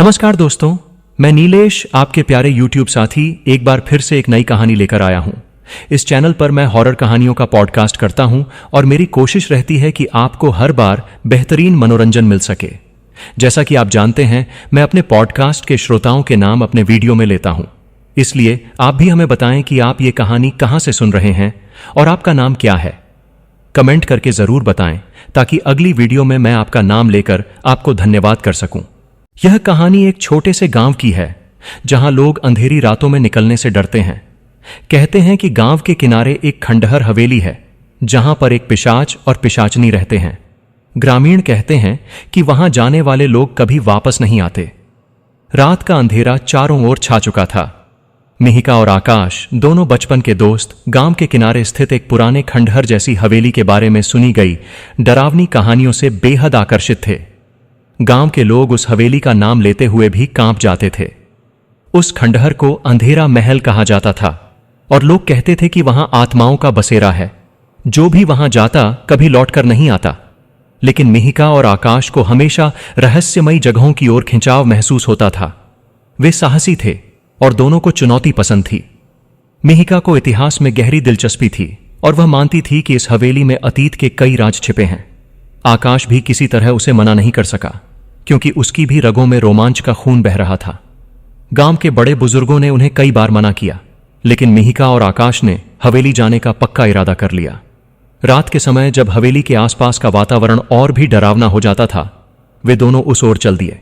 नमस्कार दोस्तों, मैं नीलेश आपके प्यारे YouTube साथी एक बार फिर से एक नई कहानी लेकर आया हूं। इस चैनल पर मैं हॉरर कहानियों का पॉडकास्ट करता हूं और मेरी कोशिश रहती है कि आपको हर बार बेहतरीन मनोरंजन मिल सके। जैसा कि आप जानते हैं, मैं अपने पॉडकास्ट के श्रोताओं के नाम अपने वीडियो में लेता हूं। इसलिए आप भी हमें बताएं कि आप ये कहानी कहां से सुन रहे हैं और आपका नाम क्या है। कमेंट करके जरूर बताएं ताकि अगली वीडियो में मैं आपका नाम लेकर आपको धन्यवाद कर सकूं। यह कहानी एक छोटे से गांव की है जहां लोग अंधेरी रातों में निकलने से डरते हैं। कहते हैं कि गांव के किनारे एक खंडहर हवेली है जहां पर एक पिशाच और पिशाचनी रहते हैं। ग्रामीण कहते हैं कि वहां जाने वाले लोग कभी वापस नहीं आते। रात का अंधेरा चारों ओर छा चुका था। मिहिका और आकाश, दोनों बचपन के दोस्त, गांव के किनारे स्थित एक पुराने खंडहर जैसी हवेली के बारे में सुनी गई डरावनी कहानियों से बेहद आकर्षित थे। गांव के लोग उस हवेली का नाम लेते हुए भी कांप जाते थे। उस खंडहर को अंधेरा महल कहा जाता था और लोग कहते थे कि वहां आत्माओं का बसेरा है। जो भी वहां जाता कभी लौटकर नहीं आता। लेकिन मिहिका और आकाश को हमेशा रहस्यमयी जगहों की ओर खिंचाव महसूस होता था। वे साहसी थे और दोनों को चुनौती पसंद थी। मिहिका को इतिहास में गहरी दिलचस्पी थी और वह मानती थी कि इस हवेली में अतीत के कई राज छिपे हैं। आकाश भी किसी तरह उसे मना नहीं कर सका क्योंकि उसकी भी रगों में रोमांच का खून बह रहा था। गांव के बड़े बुजुर्गों ने उन्हें कई बार मना किया, लेकिन मिहिका और आकाश ने हवेली जाने का पक्का इरादा कर लिया। रात के समय जब हवेली के आसपास का वातावरण और भी डरावना हो जाता था, वे दोनों उस ओर चल दिए।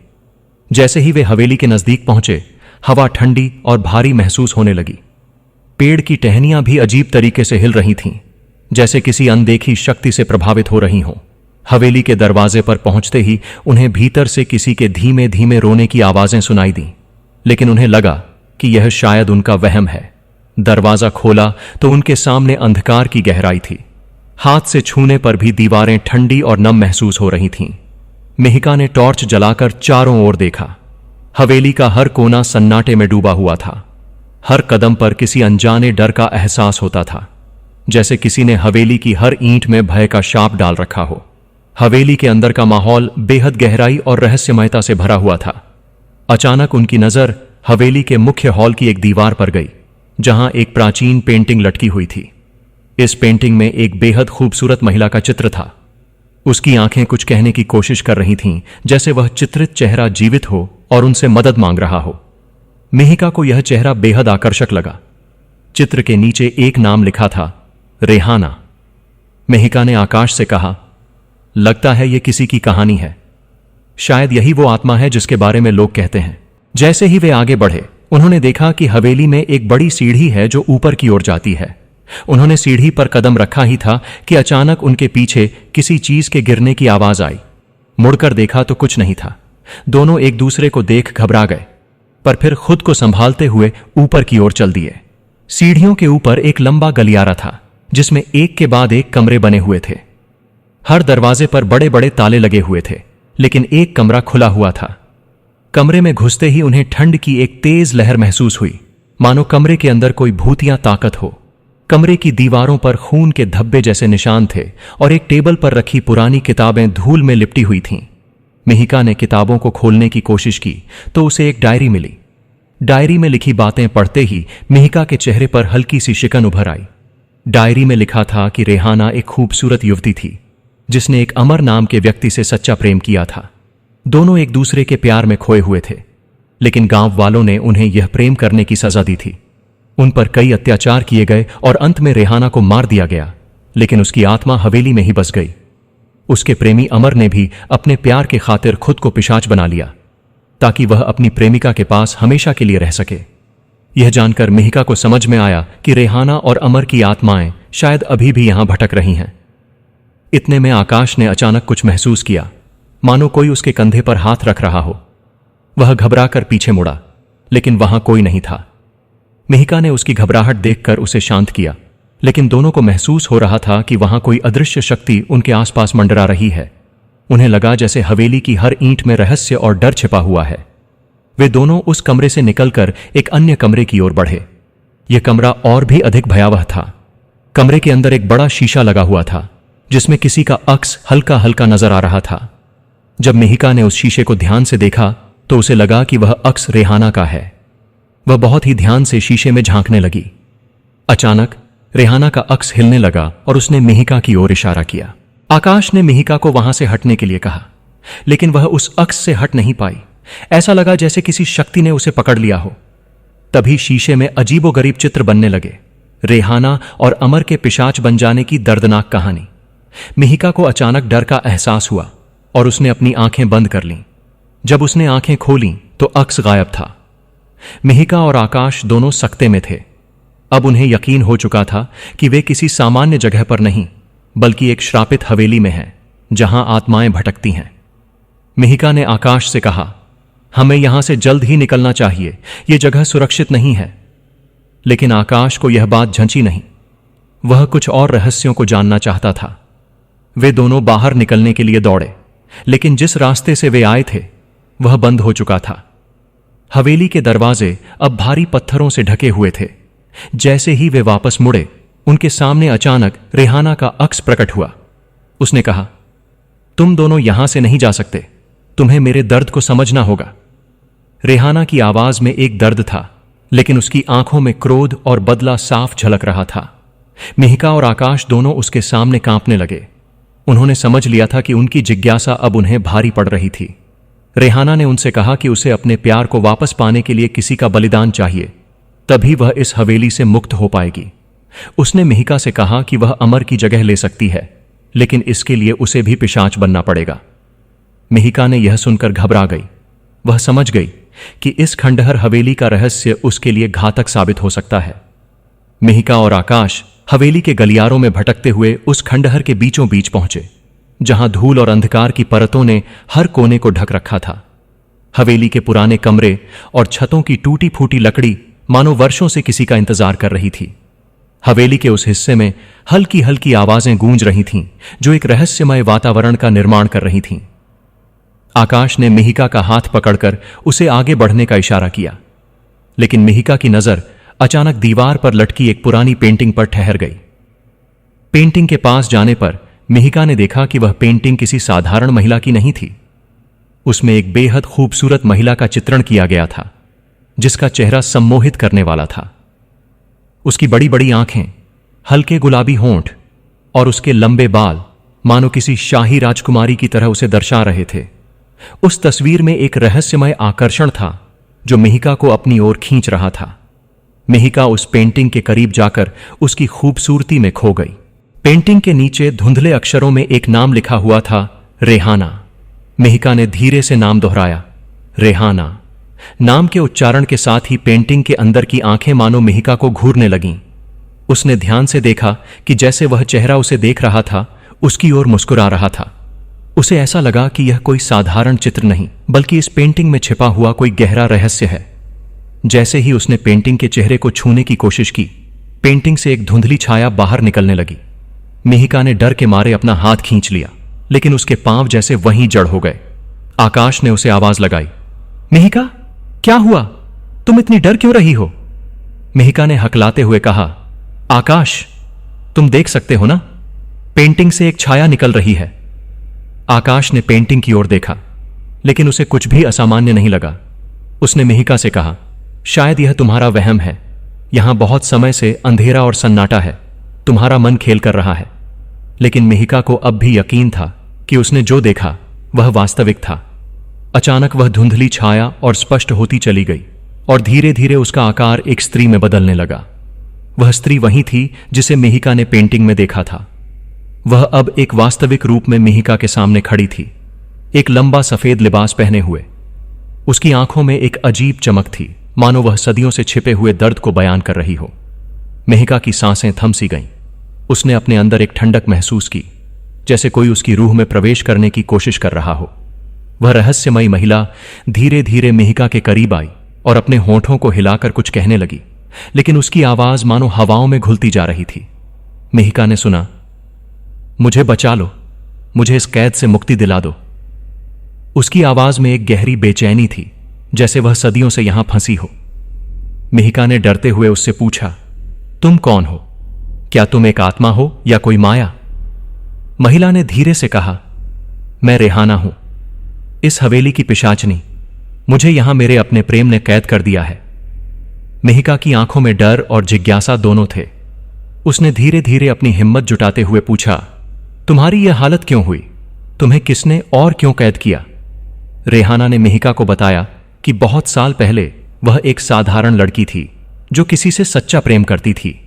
जैसे ही वे हवेली के नजदीक पहुंचे, हवा ठंडी और भारी महसूस होने लगी। पेड़ की टहनियां भी अजीब तरीके से हिल रही थीं, जैसे किसी अनदेखी शक्ति से प्रभावित हो रही हों। हवेली के दरवाजे पर पहुंचते ही उन्हें भीतर से किसी के धीमे धीमे रोने की आवाजें सुनाई दीं, लेकिन उन्हें लगा कि यह शायद उनका वहम है। दरवाजा खोला तो उनके सामने अंधकार की गहराई थी। हाथ से छूने पर भी दीवारें ठंडी और नम महसूस हो रही थीं। मिहिका ने टॉर्च जलाकर चारों ओर देखा। हवेली का हर कोना सन्नाटे में डूबा हुआ था। हर कदम पर किसी अनजाने डर का एहसास होता था, जैसे किसी ने हवेली की हर ईंट में भय का शाप डाल रखा हो। हवेली के अंदर का माहौल बेहद गहराई और रहस्यमयता से भरा हुआ था। अचानक उनकी नजर हवेली के मुख्य हॉल की एक दीवार पर गई, जहां एक प्राचीन पेंटिंग लटकी हुई थी। इस पेंटिंग में एक बेहद खूबसूरत महिला का चित्र था। उसकी आंखें कुछ कहने की कोशिश कर रही थीं, जैसे वह चित्रित चेहरा जीवित हो और उनसे मदद मांग रहा हो। मिहिका को यह चेहरा बेहद आकर्षक लगा। चित्र के नीचे एक नाम लिखा था, रेहाना। मिहिका ने आकाश से कहा, लगता है यह किसी की कहानी है। शायद यही वो आत्मा है जिसके बारे में लोग कहते हैं। जैसे ही वे आगे बढ़े, उन्होंने देखा कि हवेली में एक बड़ी सीढ़ी है जो ऊपर की ओर जाती है। उन्होंने सीढ़ी पर कदम रखा ही था कि अचानक उनके पीछे किसी चीज के गिरने की आवाज आई। मुड़कर देखा तो कुछ नहीं था। दोनों एक दूसरे को देख घबरा गए, पर फिर खुद को संभालते हुए ऊपर की ओर चल दिए। सीढ़ियों के ऊपर एक लंबा गलियारा था जिसमें एक के बाद एक कमरे बने हुए थे। हर दरवाजे पर बड़े बड़े ताले लगे हुए थे, लेकिन एक कमरा खुला हुआ था। कमरे में घुसते ही उन्हें ठंड की एक तेज लहर महसूस हुई, मानो कमरे के अंदर कोई भूतिया ताकत हो। कमरे की दीवारों पर खून के धब्बे जैसे निशान थे और एक टेबल पर रखी पुरानी किताबें धूल में लिपटी हुई थीं। मिहिका ने किताबों को खोलने की कोशिश की तो उसे एक डायरी मिली। डायरी में लिखी बातें पढ़ते ही मिहिका के चेहरे पर हल्की सी शिकन उभर आई। डायरी में लिखा था कि रेहाना एक खूबसूरत युवती थी जिसने एक अमर नाम के व्यक्ति से सच्चा प्रेम किया था। दोनों एक दूसरे के प्यार में खोए हुए थे, लेकिन गांव वालों ने उन्हें यह प्रेम करने की सजा दी थी। उन पर कई अत्याचार किए गए और अंत में रेहाना को मार दिया गया, लेकिन उसकी आत्मा हवेली में ही बस गई। उसके प्रेमी अमर ने भी अपने प्यार के खातिर खुद को पिशाच बना लिया ताकि वह अपनी प्रेमिका के पास हमेशा के लिए रह सके। यह जानकर मिहिका को समझ में आया कि रेहाना और अमर की आत्माएं शायद अभी भी यहां भटक रही हैं। इतने में आकाश ने अचानक कुछ महसूस किया, मानो कोई उसके कंधे पर हाथ रख रहा हो। वह घबराकर पीछे मुड़ा, लेकिन वहां कोई नहीं था। मिहिका ने उसकी घबराहट देखकर उसे शांत किया, लेकिन दोनों को महसूस हो रहा था कि वहां कोई अदृश्य शक्ति उनके आसपास मंडरा रही है। उन्हें लगा जैसे हवेली की हर ईंट में रहस्य और डर छिपा हुआ है। वे दोनों उस कमरे से निकलकर एक अन्य कमरे की ओर बढ़े। यह कमरा और भी अधिक भयावह था। कमरे के अंदर एक बड़ा शीशा लगा हुआ था जिसमें किसी का अक्स हल्का हल्का नजर आ रहा था। जब मिहिका ने उस शीशे को ध्यान से देखा तो उसे लगा कि वह अक्स रेहाना का है। वह बहुत ही ध्यान से शीशे में झांकने लगी। अचानक रेहाना का अक्स हिलने लगा और उसने मिहिका की ओर इशारा किया। आकाश ने मिहिका को वहां से हटने के लिए कहा, लेकिन वह उस अक्स से हट नहीं पाई। ऐसा लगा जैसे किसी शक्ति ने उसे पकड़ लिया हो। तभी शीशे में अजीबोगरीब चित्र बनने लगे, रेहाना और अमर के पिशाच बन जाने की दर्दनाक कहानी। मिहिका को अचानक डर का एहसास हुआ और उसने अपनी आंखें बंद कर लीं। जब उसने आंखें खोलीं तो अक्स गायब था। मिहिका और आकाश दोनों सकते में थे। अब उन्हें यकीन हो चुका था कि वे किसी सामान्य जगह पर नहीं, बल्कि एक श्रापित हवेली में हैं, जहां आत्माएं भटकती हैं। मिहिका ने आकाश से कहा, हमें यहां से जल्द ही निकलना चाहिए, यह जगह सुरक्षित नहीं है। लेकिन आकाश को यह बात झंझी नहीं। वह कुछ और रहस्यों को जानना चाहता था। वे दोनों बाहर निकलने के लिए दौड़े, लेकिन जिस रास्ते से वे आए थे वह बंद हो चुका था। हवेली के दरवाजे अब भारी पत्थरों से ढके हुए थे। जैसे ही वे वापस मुड़े, उनके सामने अचानक रेहाना का अक्स प्रकट हुआ। उसने कहा, तुम दोनों यहां से नहीं जा सकते, तुम्हें मेरे दर्द को समझना होगा। रेहाना की आवाज में एक दर्द था, लेकिन उसकी आंखों में क्रोध और बदला साफ झलक रहा था। मिहिका और आकाश दोनों उसके सामने कांपने लगे। उन्होंने समझ लिया था कि उनकी जिज्ञासा अब उन्हें भारी पड़ रही थी। रेहाना ने उनसे कहा कि उसे अपने प्यार को वापस पाने के लिए किसी का बलिदान चाहिए, तभी वह इस हवेली से मुक्त हो पाएगी। उसने मिहिका से कहा कि वह अमर की जगह ले सकती है, लेकिन इसके लिए उसे भी पिशाच बनना पड़ेगा। मिहिका ने यह सुनकर घबरा गई। वह समझ गई कि इस खंडहर हवेली का रहस्य उसके लिए घातक साबित हो सकता है। मिहिका और आकाश हवेली के गलियारों में भटकते हुए उस खंडहर के बीचों बीच पहुंचे, जहां धूल और अंधकार की परतों ने हर कोने को ढक रखा था। हवेली के पुराने कमरे और छतों की टूटी फूटी लकड़ी मानो वर्षों से किसी का इंतजार कर रही थी। हवेली के उस हिस्से में हल्की हल्की आवाजें गूंज रही थीं, जो एक रहस्यमय वातावरण का निर्माण कर रही थीं। आकाश ने मिहिका का हाथ पकड़कर उसे आगे बढ़ने का इशारा किया, लेकिन मिहिका की नजर अचानक दीवार पर लटकी एक पुरानी पेंटिंग पर ठहर गई। पेंटिंग के पास जाने पर मिहिका ने देखा कि वह पेंटिंग किसी साधारण महिला की नहीं थी। उसमें एक बेहद खूबसूरत महिला का चित्रण किया गया था, जिसका चेहरा सम्मोहित करने वाला था। उसकी बड़ी बड़ी आंखें, हल्के गुलाबी होंठ और उसके लंबे बाल मानो किसी शाही राजकुमारी की तरह उसे दर्शा रहे थे। उस तस्वीर में एक रहस्यमय आकर्षण था जो मिहिका को अपनी ओर खींच रहा था। मिहिका उस पेंटिंग के करीब जाकर उसकी खूबसूरती में खो गई। पेंटिंग के नीचे धुंधले अक्षरों में एक नाम लिखा हुआ था, रेहाना। मिहिका ने धीरे से नाम दोहराया, रेहाना। नाम के उच्चारण के साथ ही पेंटिंग के अंदर की आंखें मानो मिहिका को घूरने लगीं। उसने ध्यान से देखा कि जैसे वह चेहरा उसे देख रहा था, उसकी ओर मुस्कुरा रहा था। उसे ऐसा लगा कि यह कोई साधारण चित्र नहीं, बल्कि इस पेंटिंग में छिपा हुआ कोई गहरा रहस्य है। जैसे ही उसने पेंटिंग के चेहरे को छूने की कोशिश की, पेंटिंग से एक धुंधली छाया बाहर निकलने लगी। मिहिका ने डर के मारे अपना हाथ खींच लिया, लेकिन उसके पांव जैसे वहीं जड़ हो गए। आकाश ने उसे आवाज लगाई, मिहिका, क्या हुआ? तुम इतनी डर क्यों रही हो? मिहिका ने हकलाते हुए कहा, आकाश, तुम देख सकते हो ना, पेंटिंग से एक छाया निकल रही है। आकाश ने पेंटिंग की ओर देखा, लेकिन उसे कुछ भी असामान्य नहीं लगा। उसने मिहिका से कहा, शायद यह तुम्हारा वहम है। यहां बहुत समय से अंधेरा और सन्नाटा है, तुम्हारा मन खेल कर रहा है। लेकिन मिहिका को अब भी यकीन था कि उसने जो देखा वह वास्तविक था। अचानक वह धुंधली छाया और स्पष्ट होती चली गई, और धीरे धीरे उसका आकार एक स्त्री में बदलने लगा। वह स्त्री वही थी जिसे मिहिका ने पेंटिंग में देखा था। वह अब एक वास्तविक रूप में मिहिका के सामने खड़ी थी, एक लंबा सफेद लिबास पहने हुए। उसकी आंखों में एक अजीब चमक थी, मानो वह सदियों से छिपे हुए दर्द को बयान कर रही हो। मिहिका की सांसें थम सी गईं। उसने अपने अंदर एक ठंडक महसूस की, जैसे कोई उसकी रूह में प्रवेश करने की कोशिश कर रहा हो। वह रहस्यमयी महिला धीरे धीरे मिहिका के करीब आई और अपने होठों को हिलाकर कुछ कहने लगी, लेकिन उसकी आवाज मानो हवाओं में घुलती जा रही थी। मिहिका ने सुना, मुझे बचा लो, मुझे इस कैद से मुक्ति दिला दो। उसकी आवाज में एक गहरी बेचैनी थी, जैसे वह सदियों से यहां फंसी हो। मिहिका ने डरते हुए उससे पूछा, तुम कौन हो? क्या तुम एक आत्मा हो या कोई माया? महिला ने धीरे से कहा, मैं रेहाना हूं, इस हवेली की पिशाचनी। मुझे यहां मेरे अपने प्रेम ने कैद कर दिया है। मिहिका की आंखों में डर और जिज्ञासा दोनों थे। उसने धीरे धीरे अपनी हिम्मत जुटाते हुए पूछा, तुम्हारी यह हालत क्यों हुई? तुम्हें किसने और क्यों कैद किया? रेहाना ने मिहिका को बताया कि बहुत साल पहले वह एक साधारण लड़की थी जो किसी से सच्चा प्रेम करती थी,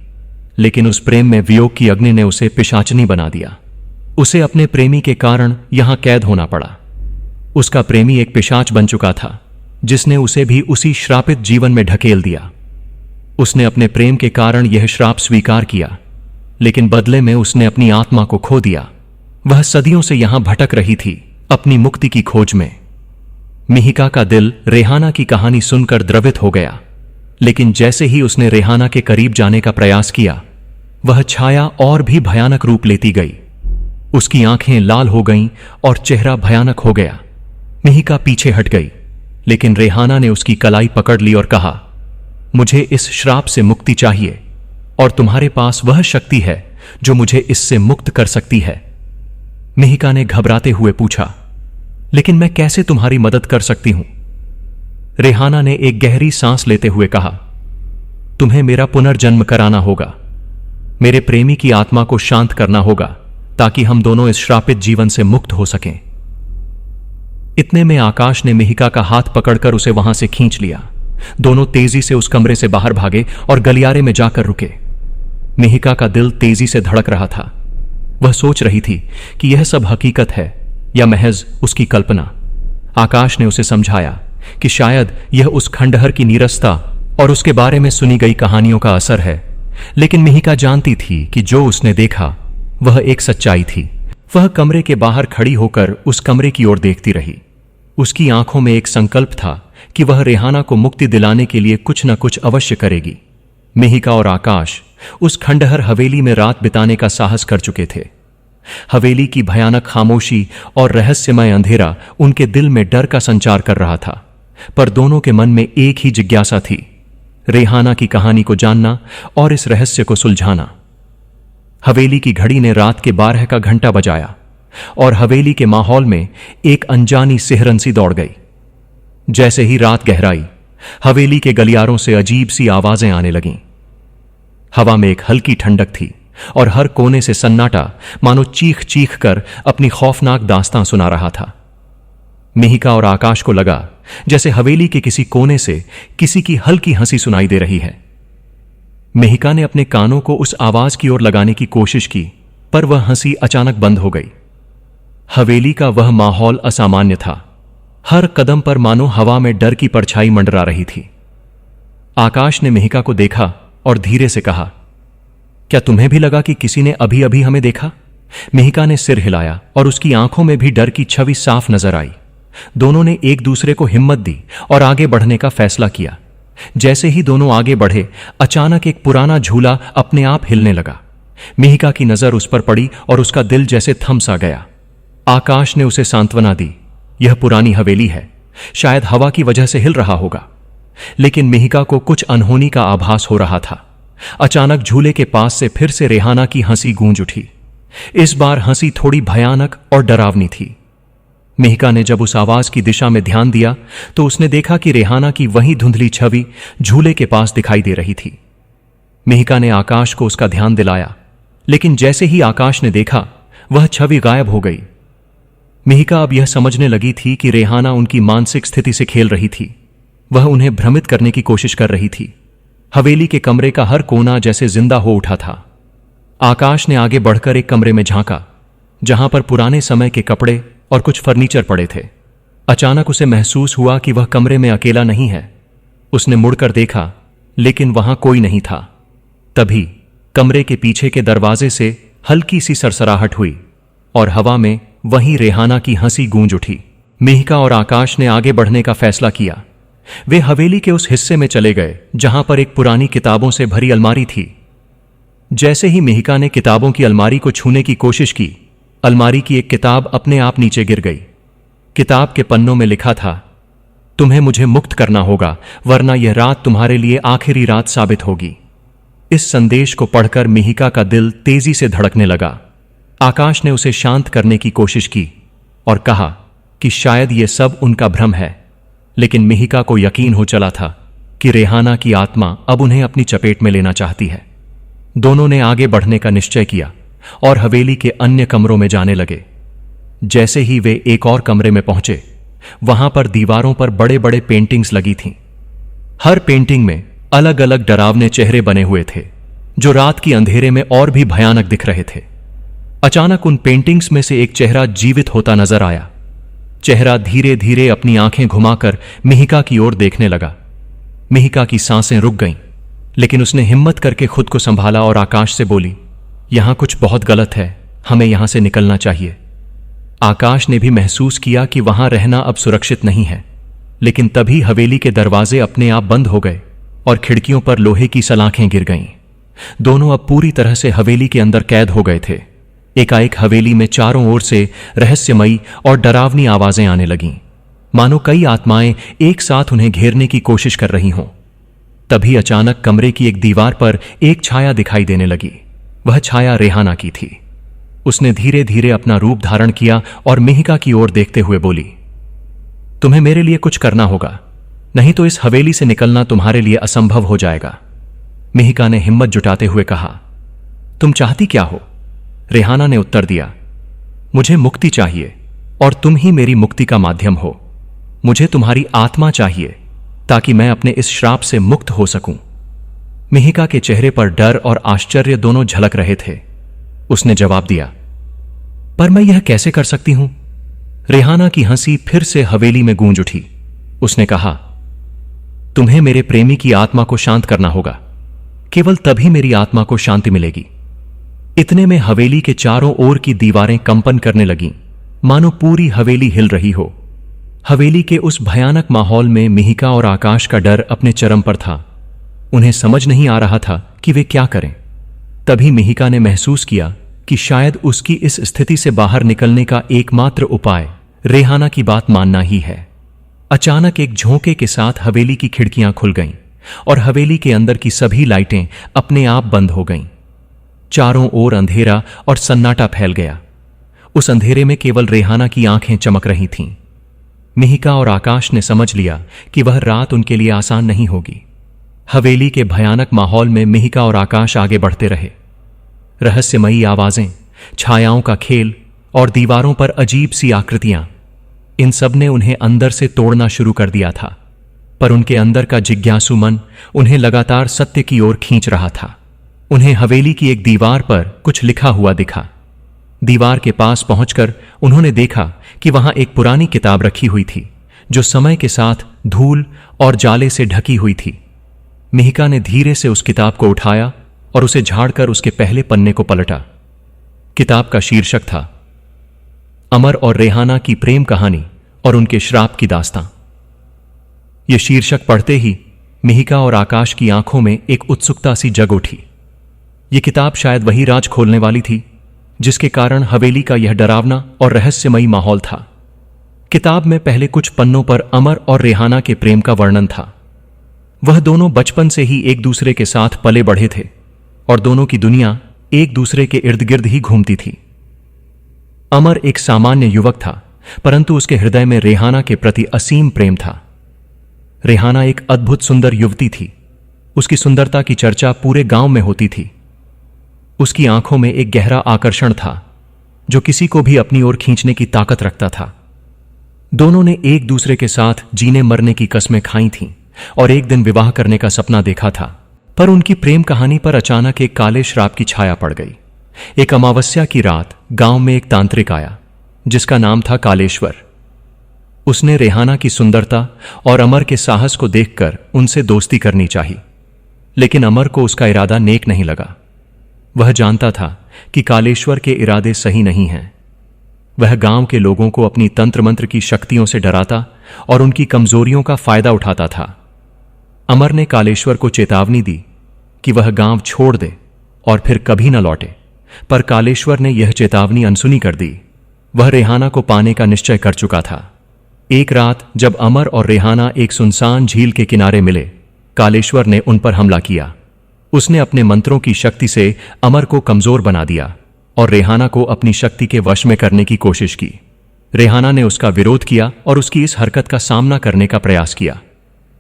लेकिन उस प्रेम में वियोग की अग्नि ने उसे पिशाचनी बना दिया। उसे अपने प्रेमी के कारण यहां कैद होना पड़ा। उसका प्रेमी एक पिशाच बन चुका था जिसने उसे भी उसी श्रापित जीवन में ढकेल दिया। उसने अपने प्रेम के कारण यह श्राप स्वीकार किया, लेकिन बदले में उसने अपनी आत्मा को खो दिया। वह सदियों से यहां भटक रही थी अपनी मुक्ति की खोज में। मिहिका का दिल रेहाना की कहानी सुनकर द्रवित हो गया, लेकिन जैसे ही उसने रेहाना के करीब जाने का प्रयास किया, वह छाया और भी भयानक रूप लेती गई। उसकी आंखें लाल हो गईं और चेहरा भयानक हो गया। मिहिका पीछे हट गई, लेकिन रेहाना ने उसकी कलाई पकड़ ली और कहा, मुझे इस श्राप से मुक्ति चाहिए और तुम्हारे पास वह शक्ति है जो मुझे इससे मुक्त कर सकती है। मिहिका ने घबराते हुए पूछा, लेकिन मैं कैसे तुम्हारी मदद कर सकती हूं? रेहाना ने एक गहरी सांस लेते हुए कहा, तुम्हें मेरा पुनर्जन्म कराना होगा। मेरे प्रेमी की आत्मा को शांत करना होगा ताकि हम दोनों इस श्रापित जीवन से मुक्त हो सकें। इतने में आकाश ने मिहिका का हाथ पकड़कर उसे वहां से खींच लिया। दोनों तेजी से उस कमरे से बाहर भागे और गलियारे में जाकर रुके। मिहिका का दिल तेजी से धड़क रहा था। वह सोच रही थी कि यह सब हकीकत है या महज उसकी कल्पना। आकाश ने उसे समझाया कि शायद यह उस खंडहर की नीरसता और उसके बारे में सुनी गई कहानियों का असर है, लेकिन मिहिका जानती थी कि जो उसने देखा वह एक सच्चाई थी। वह कमरे के बाहर खड़ी होकर उस कमरे की ओर देखती रही। उसकी आंखों में एक संकल्प था कि वह रेहाना को मुक्ति दिलाने के लिए कुछ न कुछ अवश्य करेगी। मिहिका और आकाश उस खंडहर हवेली में रात बिताने का साहस कर चुके थे। हवेली की भयानक खामोशी और रहस्यमय अंधेरा उनके दिल में डर का संचार कर रहा था, पर दोनों के मन में एक ही जिज्ञासा थी, रेहाना की कहानी को जानना और इस रहस्य को सुलझाना। हवेली की घड़ी ने रात के 12 का घंटा बजाया और हवेली के माहौल में एक अनजानी सिहरन सी दौड़ गई। जैसे ही रात गहराई, हवेली के गलियारों से अजीब सी आवाजें आने लगीं। हवा में एक हल्की ठंडक थी और हर कोने से सन्नाटा मानो चीख चीख कर अपनी खौफनाक दास्तां सुना रहा था। मिहिका और आकाश को लगा जैसे हवेली के किसी कोने से किसी की हल्की हंसी सुनाई दे रही है। मिहिका ने अपने कानों को उस आवाज की ओर लगाने की कोशिश की, पर वह हंसी अचानक बंद हो गई। हवेली का वह माहौल असामान्य था। हर कदम पर मानो हवा में डर की परछाई मंडरा रही थी। आकाश ने मिहिका को देखा और धीरे से कहा, क्या तुम्हें भी लगा कि किसी ने अभी अभी हमें देखा? मिहिका ने सिर हिलाया और उसकी आंखों में भी डर की छवि साफ नजर आई। दोनों ने एक दूसरे को हिम्मत दी और आगे बढ़ने का फैसला किया। जैसे ही दोनों आगे बढ़े, अचानक एक पुराना झूला अपने आप हिलने लगा। मिहिका की नजर उस पर पड़ी और उसका दिल जैसे थम सा गया। आकाश ने उसे सांत्वना दी, यह पुरानी हवेली है, शायद हवा की वजह से हिल रहा होगा। लेकिन मिहिका को कुछ अनहोनी का आभास हो रहा था। अचानक झूले के पास से फिर से रेहाना की हंसी गूंज उठी। इस बार हंसी थोड़ी भयानक और डरावनी थी। मिहिका ने जब उस आवाज की दिशा में ध्यान दिया तो उसने देखा कि रेहाना की वही धुंधली छवि झूले के पास दिखाई दे रही थी। मिहिका ने आकाश को उसका ध्यान दिलाया, लेकिन जैसे ही आकाश ने देखा, वह छवि गायब हो गई। मिहिका अब यह समझने लगी थी कि रेहाना उनकी मानसिक स्थिति से खेल रही थी। वह उन्हें भ्रमित करने की कोशिश कर रही थी। हवेली के कमरे का हर कोना जैसे जिंदा हो उठा था। आकाश ने आगे बढ़कर एक कमरे में झांका, जहां पर पुराने समय के कपड़े और कुछ फर्नीचर पड़े थे। अचानक उसे महसूस हुआ कि वह कमरे में अकेला नहीं है। उसने मुड़कर देखा, लेकिन वहां कोई नहीं था। तभी कमरे के पीछे के दरवाजे से हल्की सी सरसराहट हुई और हवा में वहीं रेहाना की हंसी गूंज उठी। मिहिका और आकाश ने आगे बढ़ने का फैसला किया। वे हवेली के उस हिस्से में चले गए जहां पर एक पुरानी किताबों से भरी अलमारी थी। जैसे ही मिहिका ने किताबों की अलमारी को छूने की कोशिश की, अलमारी की एक किताब अपने आप नीचे गिर गई। किताब के पन्नों में लिखा था, तुम्हें मुझे मुक्त करना होगा, वरना यह रात तुम्हारे लिए आखिरी रात साबित होगी। इस संदेश को पढ़कर मिहिका का दिल तेजी से धड़कने लगा। आकाश ने उसे शांत करने की कोशिश की और कहा कि शायद यह सब उनका भ्रम है, लेकिन मिहिका को यकीन हो चला था कि रेहाना की आत्मा अब उन्हें अपनी चपेट में लेना चाहती है। दोनों ने आगे बढ़ने का निश्चय किया और हवेली के अन्य कमरों में जाने लगे। जैसे ही वे एक और कमरे में पहुंचे, वहां पर दीवारों पर बड़े बड़े पेंटिंग्स लगी थीं। हर पेंटिंग में अलग अलग डरावने चेहरे बने हुए थे, जो रात की अंधेरे में और भी भयानक दिख रहे थे। अचानक उन पेंटिंग्स में से एक चेहरा जीवित होता नजर आया। चेहरा धीरे धीरे अपनी आंखें घुमाकर मिहिका की ओर देखने लगा। मिहिका की सांसें रुक गईं, लेकिन उसने हिम्मत करके खुद को संभाला और आकाश से बोली, यहां कुछ बहुत गलत है, हमें यहां से निकलना चाहिए। आकाश ने भी महसूस किया कि वहां रहना अब सुरक्षित नहीं है, लेकिन तभी हवेली के दरवाजे अपने आप बंद हो गए और खिड़कियों पर लोहे की सलाखें गिर गईं। दोनों अब पूरी तरह से हवेली के अंदर कैद हो गए थे। एकाएक हवेली में चारों ओर से रहस्यमयी और डरावनी आवाजें आने लगीं, मानो कई आत्माएं एक साथ उन्हें घेरने की कोशिश कर रही हों। तभी अचानक कमरे की एक दीवार पर एक छाया दिखाई देने लगी। वह छाया रेहाना की थी। उसने धीरे धीरे अपना रूप धारण किया और मिहिका की ओर देखते हुए बोली, तुम्हें मेरे लिए कुछ करना होगा, नहीं तो इस हवेली से निकलना तुम्हारे लिए असंभव हो जाएगा। मिहिका ने हिम्मत जुटाते हुए कहा, तुम चाहती क्या हो? रेहाना ने उत्तर दिया, मुझे मुक्ति चाहिए और तुम ही मेरी मुक्ति का माध्यम हो। मुझे तुम्हारी आत्मा चाहिए ताकि मैं अपने इस श्राप से मुक्त हो सकूं। मिहिका के चेहरे पर डर और आश्चर्य दोनों झलक रहे थे। उसने जवाब दिया, पर मैं यह कैसे कर सकती हूं? रेहाना की हंसी फिर से हवेली में गूंज उठी। उसने कहा, तुम्हें मेरे प्रेमी की आत्मा को शांत करना होगा, केवल तभी मेरी आत्मा को शांति मिलेगी। इतने में हवेली के चारों ओर की दीवारें कंपन करने लगीं, मानो पूरी हवेली हिल रही हो। हवेली के उस भयानक माहौल में मिहिका और आकाश का डर अपने चरम पर था। उन्हें समझ नहीं आ रहा था कि वे क्या करें। तभी मिहिका ने महसूस किया कि शायद उसकी इस स्थिति से बाहर निकलने का एकमात्र उपाय रेहाना की बात मानना ही है। अचानक एक झोंके के साथ हवेली की खिड़कियां खुल गईं और हवेली के अंदर की सभी लाइटें अपने आप बंद हो गईं। चारों ओर अंधेरा और सन्नाटा फैल गया। उस अंधेरे में केवल रेहाना की आंखें चमक रही थीं। मिहिका और आकाश ने समझ लिया कि वह रात उनके लिए आसान नहीं होगी। हवेली के भयानक माहौल में मिहिका और आकाश आगे बढ़ते रहे। रहस्यमयी आवाजें, छायाओं का खेल और दीवारों पर अजीब सी आकृतियां, इन सब ने उन्हें अंदर से तोड़ना शुरू कर दिया था। पर उनके अंदर का जिज्ञासु मन उन्हें लगातार सत्य की ओर खींच रहा था। उन्हें हवेली की एक दीवार पर कुछ लिखा हुआ दिखा। दीवार के पास पहुंचकर उन्होंने देखा कि वहां एक पुरानी किताब रखी हुई थी, जो समय के साथ धूल और जाले से ढकी हुई थी। मिहिका ने धीरे से उस किताब को उठाया और उसे झाड़कर उसके पहले पन्ने को पलटा। किताब का शीर्षक था, अमर और रेहाना की प्रेम कहानी और उनके श्राप की दास्तां। यह शीर्षक पढ़ते ही मिहिका और आकाश की आंखों में एक उत्सुकता सी जग उठी। यह किताब शायद वही राज खोलने वाली थी जिसके कारण हवेली का यह डरावना और रहस्यमयी माहौल था। किताब में पहले कुछ पन्नों पर अमर और रेहाना के प्रेम का वर्णन था। वह दोनों बचपन से ही एक दूसरे के साथ पले बढ़े थे और दोनों की दुनिया एक दूसरे के इर्द गिर्द ही घूमती थी। अमर एक सामान्य युवक था, परंतु उसके हृदय में रेहाना के प्रति असीम प्रेम था। रेहाना एक अद्भुत सुंदर युवती थी। उसकी सुंदरता की चर्चा पूरे गांव में होती थी। उसकी आंखों में एक गहरा आकर्षण था जो किसी को भी अपनी ओर खींचने की ताकत रखता था। दोनों ने एक दूसरे के साथ जीने मरने की कस्में खाई थीं और एक दिन विवाह करने का सपना देखा था। पर उनकी प्रेम कहानी पर अचानक एक काले श्राप की छाया पड़ गई। एक अमावस्या की रात गांव में एक तांत्रिक आया जिसका नाम था कालेश्वर। उसने रेहाना की सुंदरता और अमर के साहस को देखकर उनसे दोस्ती करनी चाही, लेकिन अमर को उसका इरादा नेक नहीं लगा। वह जानता था कि कालेश्वर के इरादे सही नहीं हैं। वह गांव के लोगों को अपनी तंत्र मंत्र की शक्तियों से डराता और उनकी कमजोरियों का फायदा उठाता था। अमर ने कालेश्वर को चेतावनी दी कि वह गांव छोड़ दे और फिर कभी न लौटे, पर कालेश्वर ने यह चेतावनी अनसुनी कर दी। वह रेहाना को पाने का निश्चय कर चुका था। एक रात जब अमर और रेहाना एक सुनसान झील के किनारे मिले, कालेश्वर ने उन पर हमला किया। उसने अपने मंत्रों की शक्ति से अमर को कमजोर बना दिया और रेहाना को अपनी शक्ति के वश में करने की कोशिश की। रेहाना ने उसका विरोध किया और उसकी इस हरकत का सामना करने का प्रयास किया,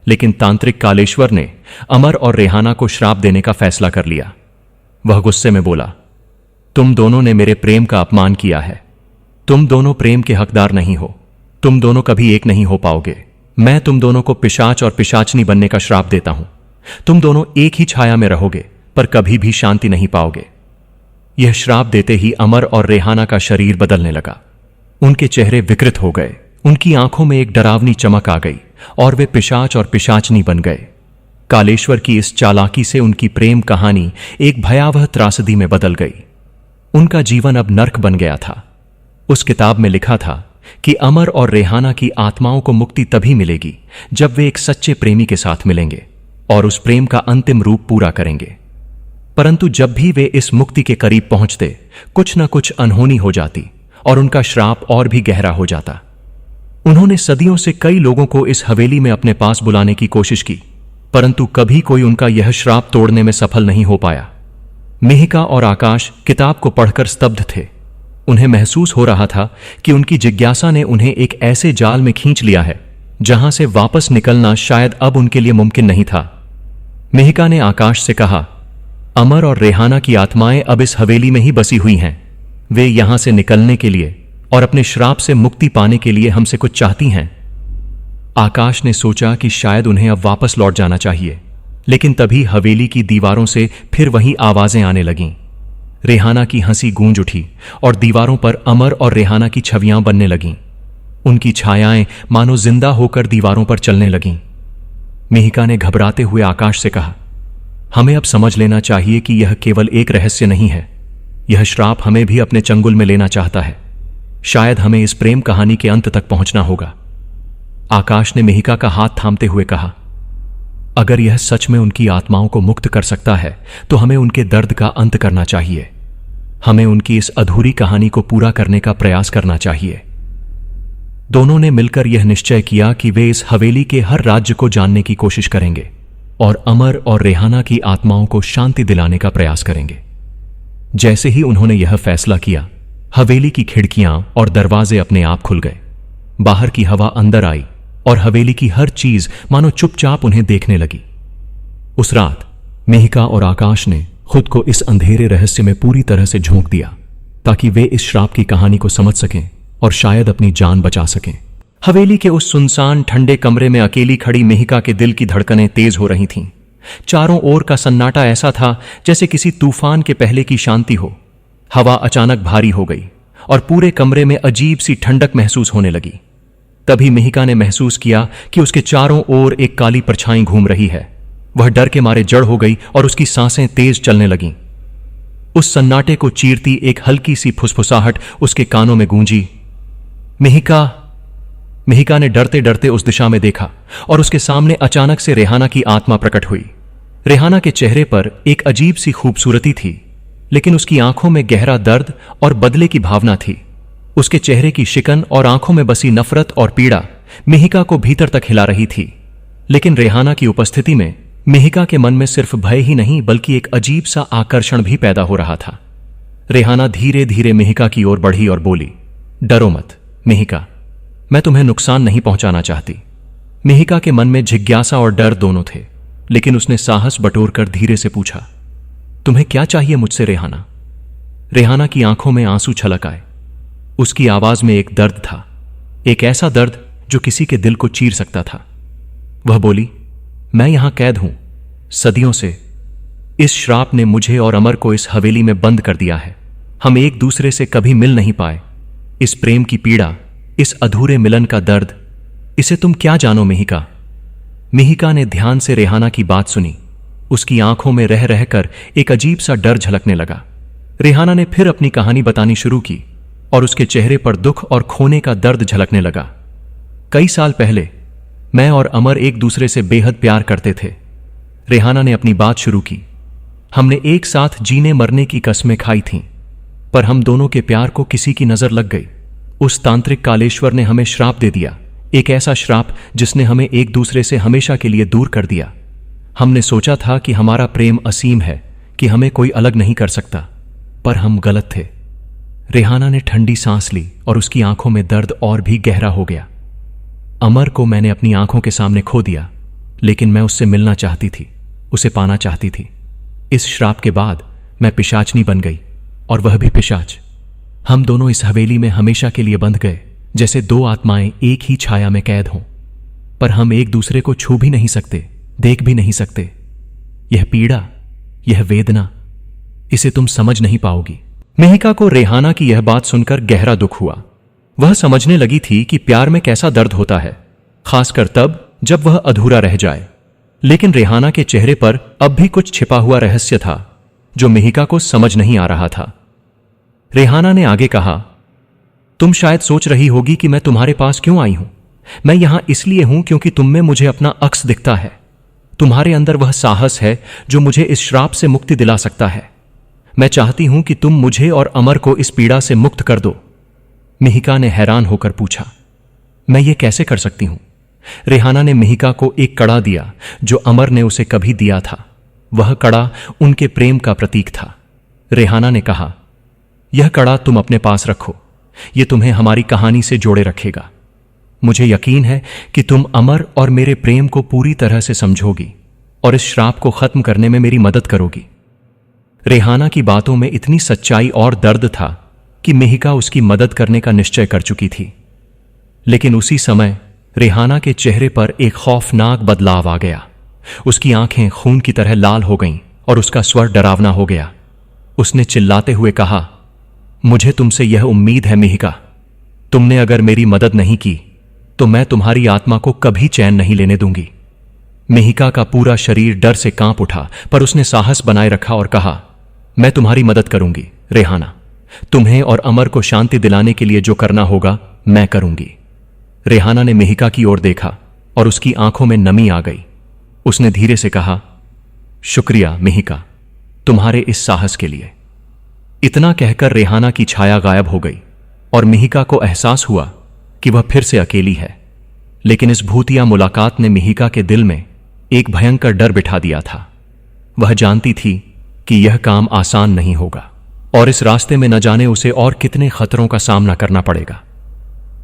लेकिन तांत्रिक कालेश्वर ने अमर और रेहाना को श्राप देने का फैसला कर लिया। वह गुस्से में बोला, तुम दोनों ने मेरे प्रेम का अपमान किया है। तुम दोनों प्रेम के हकदार नहीं हो। तुम दोनों कभी एक नहीं हो पाओगे। मैं तुम दोनों को पिशाच और पिशाचनी बनने का श्राप देता हूं। तुम दोनों एक ही छाया में रहोगे पर कभी भी शांति नहीं पाओगे। यह श्राप देते ही अमर और रेहाना का शरीर बदलने लगा। उनके चेहरे विकृत हो गए, उनकी आंखों में एक डरावनी चमक आ गई और वे पिशाच और पिशाचनी बन गए। कालेश्वर की इस चालाकी से उनकी प्रेम कहानी एक भयावह त्रासदी में बदल गई। उनका जीवन अब नर्क बन गया था। उस किताब में लिखा था कि अमर और रेहाना की आत्माओं को मुक्ति तभी मिलेगी जब वे एक सच्चे प्रेमी के साथ मिलेंगे और उस प्रेम का अंतिम रूप पूरा करेंगे। परंतु जब भी वे इस मुक्ति के करीब पहुंचते, कुछ न कुछ अनहोनी हो जाती और उनका श्राप और भी गहरा हो जाता। उन्होंने सदियों से कई लोगों को इस हवेली में अपने पास बुलाने की कोशिश की, परंतु कभी कोई उनका यह श्राप तोड़ने में सफल नहीं हो पाया। मिहिका और आकाश किताब को पढ़कर स्तब्ध थे। उन्हें महसूस हो रहा था कि उनकी जिज्ञासा ने उन्हें एक ऐसे जाल में खींच लिया है जहां से वापस निकलना शायद अब उनके लिए मुमकिन नहीं था। मिहिका ने आकाश से कहा, अमर और रेहाना की आत्माएं अब इस हवेली में ही बसी हुई हैं। वे यहां से निकलने के लिए और अपने श्राप से मुक्ति पाने के लिए हमसे कुछ चाहती हैं। आकाश ने सोचा कि शायद उन्हें अब वापस लौट जाना चाहिए, लेकिन तभी हवेली की दीवारों से फिर वही आवाजें आने लगीं। रेहाना की हंसी गूंज उठी और दीवारों पर अमर और रेहाना की छवियां बनने लगीं। उनकी छायाएं मानो जिंदा होकर दीवारों पर चलने लगीं। मिहिका ने घबराते हुए आकाश से कहा, हमें अब समझ लेना चाहिए कि यह केवल एक रहस्य नहीं है। यह श्राप हमें भी अपने चंगुल में लेना चाहता है। शायद हमें इस प्रेम कहानी के अंत तक पहुंचना होगा। आकाश ने मिहिका का हाथ थामते हुए कहा, अगर यह सच में उनकी आत्माओं को मुक्त कर सकता है तो हमें उनके दर्द का अंत करना चाहिए। हमें उनकी इस अधूरी कहानी को पूरा करने का प्रयास करना चाहिए। दोनों ने मिलकर यह निश्चय किया कि वे इस हवेली के हर राज्य को जानने की कोशिश करेंगे और अमर और रेहाना की आत्माओं को शांति दिलाने का प्रयास करेंगे। जैसे ही उन्होंने यह फैसला किया, हवेली की खिड़कियां और दरवाजे अपने आप खुल गए। बाहर की हवा अंदर आई और हवेली की हर चीज मानो चुपचाप उन्हें देखने लगी। उस रात मिहिका और आकाश ने खुद को इस अंधेरे रहस्य में पूरी तरह से झोंक दिया ताकि वे इस श्राप की कहानी को समझ सकें और शायद अपनी जान बचा सकें। हवेली के उस सुनसान ठंडे कमरे में अकेली खड़ी मिहिका के दिल की धड़कनें तेज हो रही थीं। चारों ओर का सन्नाटा ऐसा था जैसे किसी तूफान के पहले की शांति हो। हवा अचानक भारी हो गई और पूरे कमरे में अजीब सी ठंडक महसूस होने लगी। तभी मिहिका ने महसूस किया कि उसके चारों ओर एक काली परछाई घूम रही है। वह डर के मारे जड़ हो गई और उसकी सांसें तेज चलने लगीं। उस सन्नाटे को चीरती एक हल्की सी फुसफुसाहट उसके कानों में गूंजी, मिहिका। मिहिका ने डरते डरते उस दिशा में देखा और उसके सामने अचानक से रेहाना की आत्मा प्रकट हुई। रेहाना के चेहरे पर एक अजीब सी खूबसूरती थी, लेकिन उसकी आंखों में गहरा दर्द और बदले की भावना थी। उसके चेहरे की शिकन और आंखों में बसी नफरत और पीड़ा मिहिका को भीतर तक हिला रही थी। लेकिन रेहाना की उपस्थिति में मिहिका के मन में सिर्फ भय ही नहीं बल्कि एक अजीब सा आकर्षण भी पैदा हो रहा था। रेहाना धीरे धीरे मिहिका की ओर बढ़ी और बोली, डरो मत मिहिका, मैं तुम्हें नुकसान नहीं पहुंचाना चाहती। मिहिका के मन में जिज्ञासा और डर दोनों थे, लेकिन उसने साहस बटोरकर धीरे से पूछा, तुम्हें क्या चाहिए मुझसे रेहाना? रेहाना की आंखों में आंसू छलक आए। उसकी आवाज में एक दर्द था, एक ऐसा दर्द जो किसी के दिल को चीर सकता था। वह बोली, मैं यहां कैद हूं सदियों से। इस श्राप ने मुझे और अमर को इस हवेली में बंद कर दिया है। हम एक दूसरे से कभी मिल नहीं पाए। इस प्रेम की पीड़ा, इस अधूरे मिलन का दर्द, इसे तुम क्या जानो मिहिका? मिहिका ने ध्यान से रेहाना की बात सुनी। उसकी आंखों में रह रहकर एक अजीब सा डर झलकने लगा। रेहाना ने फिर अपनी कहानी बतानी शुरू की और उसके चेहरे पर दुख और खोने का दर्द झलकने लगा। कई साल पहले मैं और अमर एक दूसरे से बेहद प्यार करते थे। रेहाना ने अपनी बात शुरू की। हमने एक साथ जीने मरने की कस्में खाई थीं, पर हम दोनों के प्यार को किसी की नजर लग गई। उस तांत्रिक कालेश्वर ने हमें श्राप दे दिया, एक ऐसा श्राप जिसने हमें एक दूसरे से हमेशा के लिए दूर कर दिया। हमने सोचा था कि हमारा प्रेम असीम है, कि हमें कोई अलग नहीं कर सकता, पर हम गलत थे। रेहाना ने ठंडी सांस ली और उसकी आंखों में दर्द और भी गहरा हो गया। अमर को मैंने अपनी आंखों के सामने खो दिया, लेकिन मैं उससे मिलना चाहती थी, उसे पाना चाहती थी। इस श्राप के बाद मैं पिशाचनी बन गई और वह भी पिशाच। हम दोनों इस हवेली में हमेशा के लिए बंध गए, जैसे दो आत्माएं एक ही छाया में कैद हों। पर हम एक दूसरे को छू भी नहीं सकते, देख भी नहीं सकते। यह पीड़ा, यह वेदना, इसे तुम समझ नहीं पाओगी। मिहिका को रेहाना की यह बात सुनकर गहरा दुख हुआ। वह समझने लगी थी कि प्यार में कैसा दर्द होता है, खासकर तब जब वह अधूरा रह जाए। लेकिन रेहाना के चेहरे पर अब भी कुछ छिपा हुआ रहस्य था जो मिहिका को समझ नहीं आ रहा था। रेहाना ने आगे कहा, तुम शायद सोच रही होगी कि मैं तुम्हारे पास क्यों आई हूं। मैं यहां इसलिए हूं क्योंकि तुम में मुझे अपना अक्स दिखता है। तुम्हारे अंदर वह साहस है जो मुझे इस श्राप से मुक्ति दिला सकता है। मैं चाहती हूं कि तुम मुझे और अमर को इस पीड़ा से मुक्त कर दो। मिहिका ने हैरान होकर पूछा, मैं ये कैसे कर सकती हूं? रेहाना ने मिहिका को एक कड़ा दिया जो अमर ने उसे कभी दिया था। वह कड़ा उनके प्रेम का प्रतीक था। रेहाना ने कहा, यह कड़ा तुम अपने पास रखो, यह तुम्हें हमारी कहानी से जोड़े रखेगा। मुझे यकीन है कि तुम अमर और मेरे प्रेम को पूरी तरह से समझोगी और इस श्राप को खत्म करने में मेरी मदद करोगी। रेहाना की बातों में इतनी सच्चाई और दर्द था कि मिहिका उसकी मदद करने का निश्चय कर चुकी थी। लेकिन उसी समय रेहाना के चेहरे पर एक खौफनाक बदलाव आ गया। उसकी आंखें खून की तरह लाल हो गईं और उसका स्वर डरावना हो गया। उसने चिल्लाते हुए कहा, मुझे तुमसे यह उम्मीद है मिहिका। तुमने अगर मेरी मदद नहीं की तो मैं तुम्हारी आत्मा को कभी चैन नहीं लेने दूंगी। मिहिका का पूरा शरीर डर से कांप उठा, पर उसने साहस बनाए रखा और कहा, मैं तुम्हारी मदद करूंगी रेहाना। तुम्हें और अमर को शांति दिलाने के लिए जो करना होगा मैं करूंगी। रेहाना ने मिहिका की ओर देखा और उसकी आंखों में नमी आ गई। उसने धीरे से कहा, शुक्रिया मिहिका, तुम्हारे इस साहस के लिए। इतना कहकर रेहाना की छाया गायब हो गई और मिहिका को एहसास हुआ कि वह फिर से अकेली है। लेकिन इस भूतिया मुलाकात ने मिहिका के दिल में एक भयंकर डर बिठा दिया था। वह जानती थी कि यह काम आसान नहीं होगा और इस रास्ते में न जाने उसे और कितने खतरों का सामना करना पड़ेगा।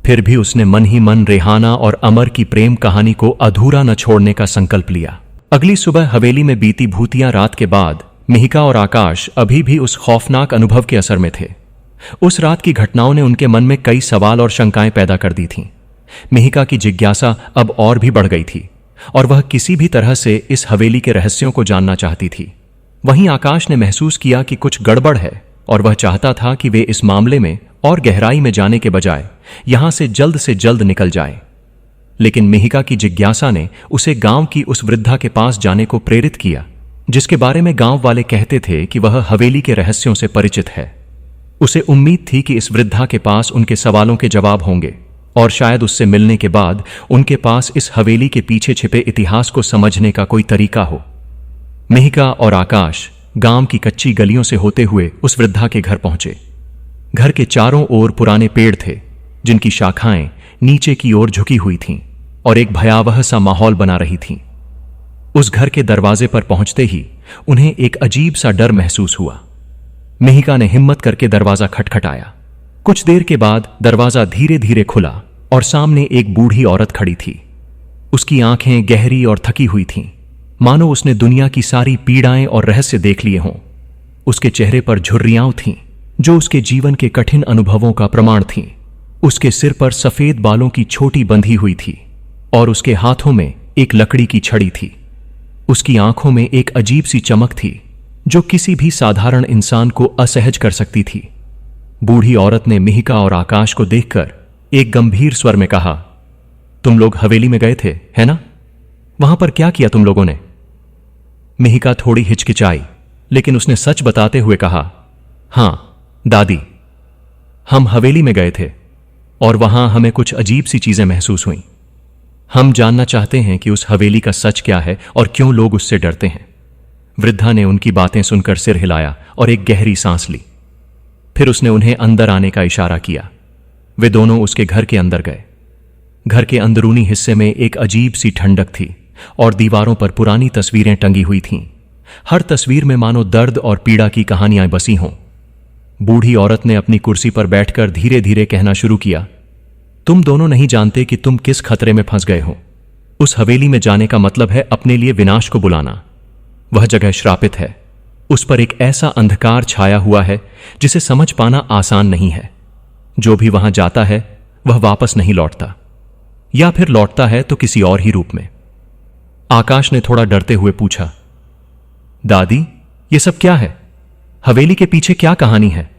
फिर भी उसने मन ही मन रेहाना और अमर की प्रेम कहानी को अधूरा न छोड़ने का संकल्प लिया। अगली सुबह हवेली में बीती भूतिया रात के बाद मिहिका और आकाश अभी भी उस खौफनाक अनुभव के असर में थे। उस रात की घटनाओं ने उनके मन में कई सवाल और शंकाएं पैदा कर दी थीं। मिहिका की जिज्ञासा अब और भी बढ़ गई थी और वह किसी भी तरह से इस हवेली के रहस्यों को जानना चाहती थी। वहीं आकाश ने महसूस किया कि कुछ गड़बड़ है और वह चाहता था कि वे इस मामले में और गहराई में जाने के बजाय यहां से जल्द निकल जाए। लेकिन मिहिका की जिज्ञासा ने उसे गांव की उस वृद्धा के पास जाने को प्रेरित किया, जिसके बारे में गांव वाले कहते थे कि वह हवेली के रहस्यों से परिचित है। उसे उम्मीद थी कि इस वृद्धा के पास उनके सवालों के जवाब होंगे और शायद उससे मिलने के बाद उनके पास इस हवेली के पीछे छिपे इतिहास को समझने का कोई तरीका हो। मिहिका और आकाश गांव की कच्ची गलियों से होते हुए उस वृद्धा के घर पहुंचे। घर के चारों ओर पुराने पेड़ थे जिनकी शाखाएं नीचे की ओर झुकी हुई थीं और एक भयावह सा माहौल बना रही थीं। उस घर के दरवाजे पर पहुंचते ही उन्हें एक अजीब सा डर महसूस हुआ। मिहिका ने हिम्मत करके दरवाजा खटखटाया। कुछ देर के बाद दरवाजा धीरे धीरे खुला और सामने एक बूढ़ी औरत खड़ी थी। उसकी आंखें गहरी और थकी हुई थीं, मानो उसने दुनिया की सारी पीड़ाएं और रहस्य देख लिए हों। उसके चेहरे पर झुर्रियां थीं जो उसके जीवन के कठिन अनुभवों का प्रमाण थीं। उसके सिर पर सफेद बालों की छोटी बंधी हुई थी और उसके हाथों में एक लकड़ी की छड़ी थी। उसकी आंखों में एक अजीब सी चमक थी जो किसी भी साधारण इंसान को असहज कर सकती थी। बूढ़ी औरत ने मिहिका और आकाश को देखकर एक गंभीर स्वर में कहा, तुम लोग हवेली में गए थे, है ना? वहां पर क्या किया तुम लोगों ने? मिहिका थोड़ी हिचकिचाई, लेकिन उसने सच बताते हुए कहा, हां दादी, हम हवेली में गए थे और वहां हमें कुछ अजीब सी चीजें महसूस हुईं। हम जानना चाहते हैं कि उस हवेली का सच क्या है और क्यों लोग उससे डरते हैं। वृद्धा ने उनकी बातें सुनकर सिर हिलाया और एक गहरी सांस ली। फिर उसने उन्हें अंदर आने का इशारा किया। वे दोनों उसके घर के अंदर गए। घर के अंदरूनी हिस्से में एक अजीब सी ठंडक थी और दीवारों पर पुरानी तस्वीरें टंगी हुई थीं। हर तस्वीर में मानो दर्द और पीड़ा की कहानियां बसी हों। बूढ़ी औरत ने अपनी कुर्सी पर बैठकर धीरे धीरे कहना शुरू किया, तुम दोनों नहीं जानते कि तुम किस खतरे में फंस गए हो। उस हवेली में जाने का मतलब है अपने लिए विनाश को बुलाना। वह जगह श्रापित है। उस पर एक ऐसा अंधकार छाया हुआ है जिसे समझ पाना आसान नहीं है। जो भी वहां जाता है वह वापस नहीं लौटता, या फिर लौटता है तो किसी और ही रूप में। आकाश ने थोड़ा डरते हुए पूछा, दादी, ये सब क्या है? हवेली के पीछे क्या कहानी है?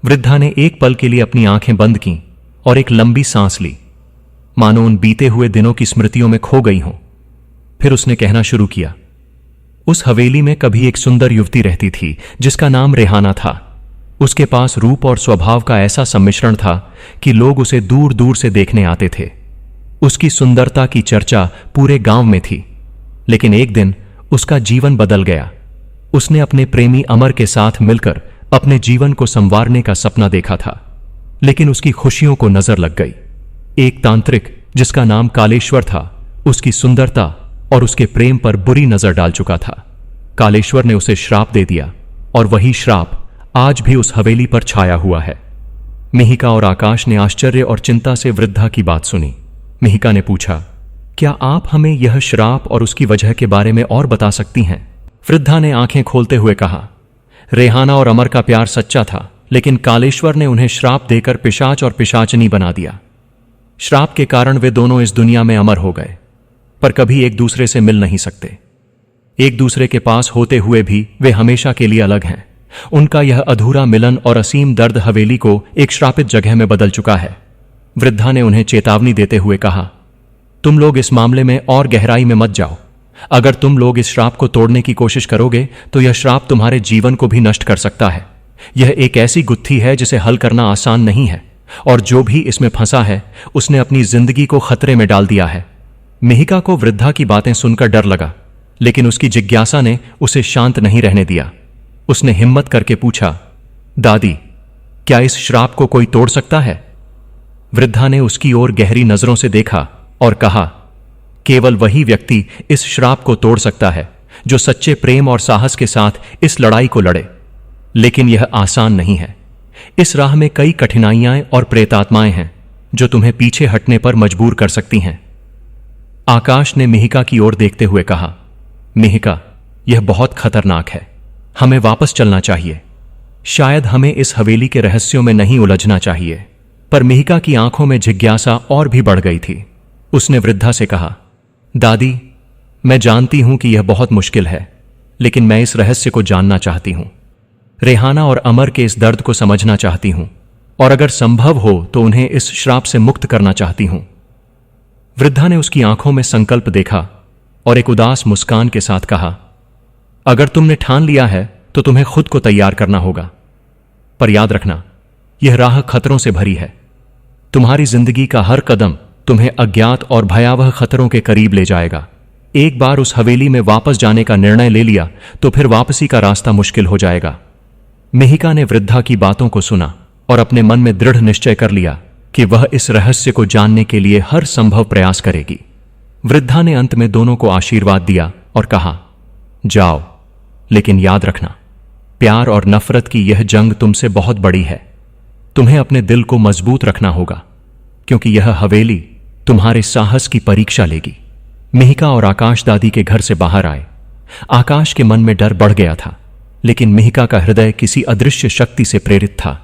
वृद्धा ने एक पल के लिए अपनी आंखें बंद कीं और एक लंबी सांस ली, मानो उन बीते हुए दिनों की स्मृतियों में खो गई हों। फिर उसने कहना शुरू किया, उस हवेली में कभी एक सुंदर युवती रहती थी जिसका नाम रेहाना था। उसके पास रूप और स्वभाव का ऐसा सम्मिश्रण था कि लोग उसे दूर दूर से देखने आते थे। उसकी सुंदरता की चर्चा पूरे गांव में थी। लेकिन एक दिन उसका जीवन बदल गया। उसने अपने प्रेमी अमर के साथ मिलकर अपने जीवन को संवारने का सपना देखा था, लेकिन उसकी खुशियों को नजर लग गई। एक तांत्रिक जिसका नाम कालेश्वर था, उसकी सुंदरता और उसके प्रेम पर बुरी नजर डाल चुका था। कालेश्वर ने उसे श्राप दे दिया और वही श्राप आज भी उस हवेली पर छाया हुआ है। मिहिका और आकाश ने आश्चर्य और चिंता से वृद्धा की बात सुनी। मिहिका ने पूछा, क्या आप हमें यह श्राप और उसकी वजह के बारे में और बता सकती हैं? वृद्धा ने आंखें खोलते हुए कहा, रेहाना और अमर का प्यार सच्चा था, लेकिन कालेश्वर ने उन्हें श्राप देकर पिशाच और पिशाचनी बना दिया। श्राप के कारण वे दोनों इस दुनिया में अमर हो गए, पर कभी एक दूसरे से मिल नहीं सकते। एक दूसरे के पास होते हुए भी वे हमेशा के लिए अलग हैं। उनका यह अधूरा मिलन और असीम दर्द हवेली को एक श्रापित जगह में बदल चुका है। वृद्धा ने उन्हें चेतावनी देते हुए कहा, तुम लोग इस मामले में और गहराई में मत जाओ। अगर तुम लोग इस श्राप को तोड़ने की कोशिश करोगे तो यह श्राप तुम्हारे जीवन को भी नष्ट कर सकता है। यह एक ऐसी गुत्थी है जिसे हल करना आसान नहीं है, और जो भी इसमें फंसा है उसने अपनी जिंदगी को खतरे में डाल दिया है। मिहिका को वृद्धा की बातें सुनकर डर लगा, लेकिन उसकी जिज्ञासा ने उसे शांत नहीं रहने दिया। उसने हिम्मत करके पूछा, दादी, क्या इस श्राप को कोई तोड़ सकता है? वृद्धा ने उसकी ओर गहरी नजरों से देखा और कहा, केवल वही व्यक्ति इस श्राप को तोड़ सकता है जो सच्चे प्रेम और साहस के साथ इस लड़ाई को लड़े। लेकिन यह आसान नहीं है। इस राह में कई कठिनाइयां और प्रेतात्माएं हैं जो तुम्हें पीछे हटने पर मजबूर कर सकती हैं। आकाश ने मिहिका की ओर देखते हुए कहा, मिहिका, यह बहुत खतरनाक है। हमें वापस चलना चाहिए। शायद हमें इस हवेली के रहस्यों में नहीं उलझना चाहिए। पर मिहिका की आंखों में जिज्ञासा और भी बढ़ गई थी। उसने वृद्धा से कहा, दादी, मैं जानती हूं कि यह बहुत मुश्किल है, लेकिन मैं इस रहस्य को जानना चाहती हूं। रेहाना और अमर के इस दर्द को समझना चाहती हूं, और अगर संभव हो तो उन्हें इस श्राप से मुक्त करना चाहती हूं। वृद्धा ने उसकी आंखों में संकल्प देखा और एक उदास मुस्कान के साथ कहा, अगर तुमने ठान लिया है तो तुम्हें खुद को तैयार करना होगा। पर याद रखना, यह राह खतरों से भरी है। तुम्हारी जिंदगी का हर कदम तुम्हें अज्ञात और भयावह खतरों के करीब ले जाएगा। एक बार उस हवेली में वापस जाने का निर्णय ले लिया तो फिर वापसी का रास्ता मुश्किल हो जाएगा। मिहिका ने वृद्धा की बातों को सुना और अपने मन में दृढ़ निश्चय कर लिया कि वह इस रहस्य को जानने के लिए हर संभव प्रयास करेगी। वृद्धा ने अंत में दोनों को आशीर्वाद दिया और कहा, जाओ, लेकिन याद रखना, प्यार और नफरत की यह जंग तुमसे बहुत बड़ी है। तुम्हें अपने दिल को मजबूत रखना होगा, क्योंकि यह हवेली तुम्हारे साहस की परीक्षा लेगी। मिहिका और आकाश दादी के घर से बाहर आए। आकाश के मन में डर बढ़ गया था, लेकिन मिहिका का हृदय किसी अदृश्य शक्ति से प्रेरित था।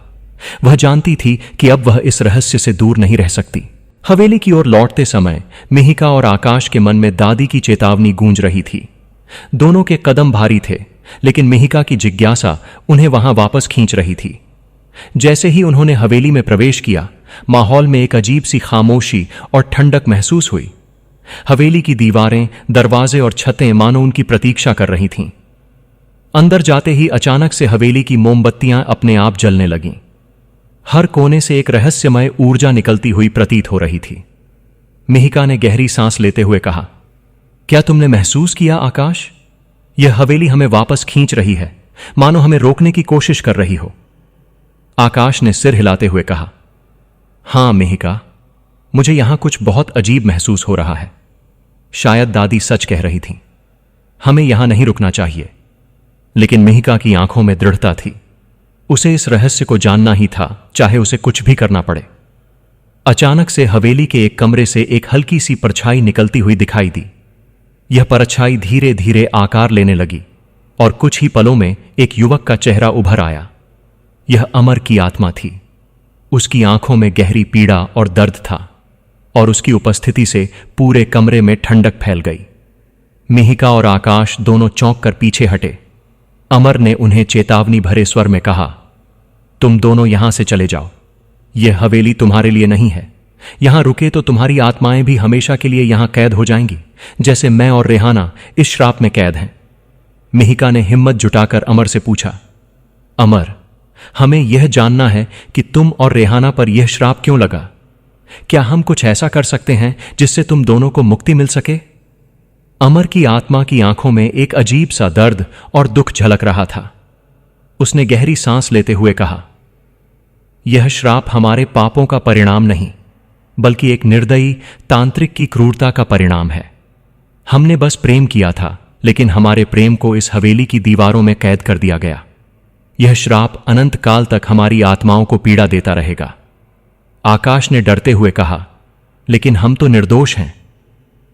वह जानती थी कि अब वह इस रहस्य से दूर नहीं रह सकती। हवेली की ओर लौटते समय मिहिका और आकाश के मन में दादी की चेतावनी गूंज रही थी। दोनों के कदम भारी थे, लेकिन मिहिका की जिज्ञासा उन्हें वहां वापस खींच रही थी। जैसे ही उन्होंने हवेली में प्रवेश किया, माहौल में एक अजीब सी खामोशी और ठंडक महसूस हुई। हवेली की दीवारें, दरवाजे और छतें मानो उनकी प्रतीक्षा कर रही थीं। अंदर जाते ही अचानक से हवेली की मोमबत्तियां अपने आप जलने लगीं। हर कोने से एक रहस्यमय ऊर्जा निकलती हुई प्रतीत हो रही थी। मिहिका ने गहरी सांस लेते हुए कहा, क्या तुमने महसूस किया आकाश? यह हवेली हमें वापस खींच रही है, मानो हमें रोकने की कोशिश कर रही हो। आकाश ने सिर हिलाते हुए कहा, हां मिहिका, मुझे यहां कुछ बहुत अजीब महसूस हो रहा है। शायद दादी सच कह रही थी, हमें यहां नहीं रुकना चाहिए। लेकिन मिहिका की आंखों में दृढ़ता थी। उसे इस रहस्य को जानना ही था, चाहे उसे कुछ भी करना पड़े। अचानक से हवेली के एक कमरे से एक हल्की सी परछाई निकलती हुई दिखाई दी। यह परछाई धीरे धीरे आकार लेने लगी और कुछ ही पलों में एक युवक का चेहरा उभर आया। यह अमर की आत्मा थी। उसकी आंखों में गहरी पीड़ा और दर्द था और उसकी उपस्थिति से पूरे कमरे में ठंडक फैल गई। मिहिका और आकाश दोनों चौंक कर पीछे हटे। अमर ने उन्हें चेतावनी भरे स्वर में कहा, तुम दोनों यहां से चले जाओ। यह हवेली तुम्हारे लिए नहीं है। यहां रुके तो तुम्हारी आत्माएं भी हमेशा के लिए यहां कैद हो जाएंगी, जैसे मैं और रेहाना इस श्राप में कैद हैं। मिहिका ने हिम्मत जुटाकर अमर से पूछा, अमर, हमें यह जानना है कि तुम और रेहाना पर यह श्राप क्यों लगा। क्या हम कुछ ऐसा कर सकते हैं जिससे तुम दोनों को मुक्ति मिल सके? अमर की आत्मा की आंखों में एक अजीब सा दर्द और दुख झलक रहा था। उसने गहरी सांस लेते हुए कहा, यह श्राप हमारे पापों का परिणाम नहीं, बल्कि एक निर्दयी तांत्रिक की क्रूरता का परिणाम है। हमने बस प्रेम किया था, लेकिन हमारे प्रेम को इस हवेली की दीवारों में कैद कर दिया गया। यह श्राप अनंत काल तक हमारी आत्माओं को पीड़ा देता रहेगा। आकाश ने डरते हुए कहा, लेकिन हम तो निर्दोष हैं।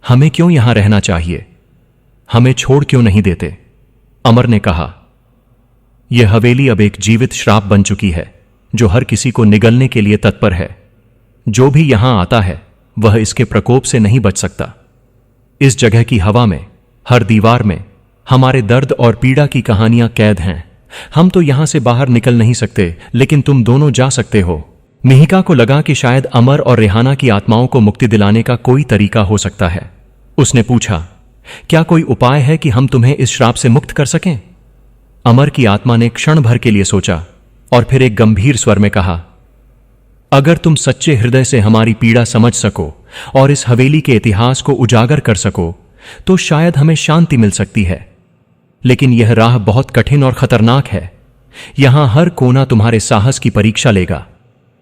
हमें क्यों यहां रहना चाहिए? हमें छोड़ क्यों नहीं देते? अमर ने कहा, यह हवेली अब एक जीवित श्राप बन चुकी है, जो हर किसी को निगलने के लिए तत्पर है। जो भी यहां आता है वह इसके प्रकोप से नहीं बच सकता। इस जगह की हवा में, हर दीवार में हमारे दर्द और पीड़ा की कहानियां कैद हैं। हम तो यहां से बाहर निकल नहीं सकते, लेकिन तुम दोनों जा सकते हो। मिहिका को लगा कि शायद अमर और रेहाना की आत्माओं को मुक्ति दिलाने का कोई तरीका हो सकता है। उसने पूछा, क्या कोई उपाय है कि हम तुम्हें इस श्राप से मुक्त कर सकें? अमर की आत्मा ने क्षण भर के लिए सोचा और फिर एक गंभीर स्वर में कहा, अगर तुम सच्चे हृदय से हमारी पीड़ा समझ सको और इस हवेली के इतिहास को उजागर कर सको, तो शायद हमें शांति मिल सकती है। लेकिन यह राह बहुत कठिन और खतरनाक है। यहां हर कोना तुम्हारे साहस की परीक्षा लेगा।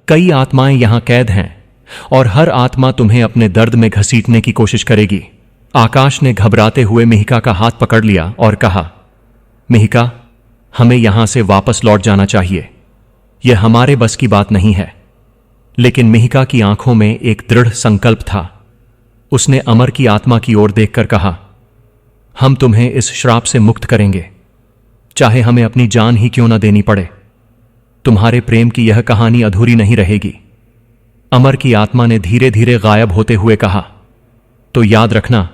कई आत्माएं यहां कैद हैं और हर आत्मा तुम्हें अपने दर्द में घसीटने की कोशिश करेगी। आकाश ने घबराते हुए मिहिका का हाथ पकड़ लिया और कहा, मिहिका, हमें यहां से वापस लौट जाना चाहिए। यह हमारे बस की बात नहीं है। लेकिन मिहिका की आंखों में एक दृढ़ संकल्प था। उसने अमर की आत्मा की ओर देखकर कहा, हम तुम्हें इस श्राप से मुक्त करेंगे, चाहे हमें अपनी जान ही क्यों न देनी पड़े। तुम्हारे प्रेम की यह कहानी अधूरी नहीं रहेगी। अमर की आत्मा ने धीरे धीरे गायब होते हुए कहा, तो याद रखना,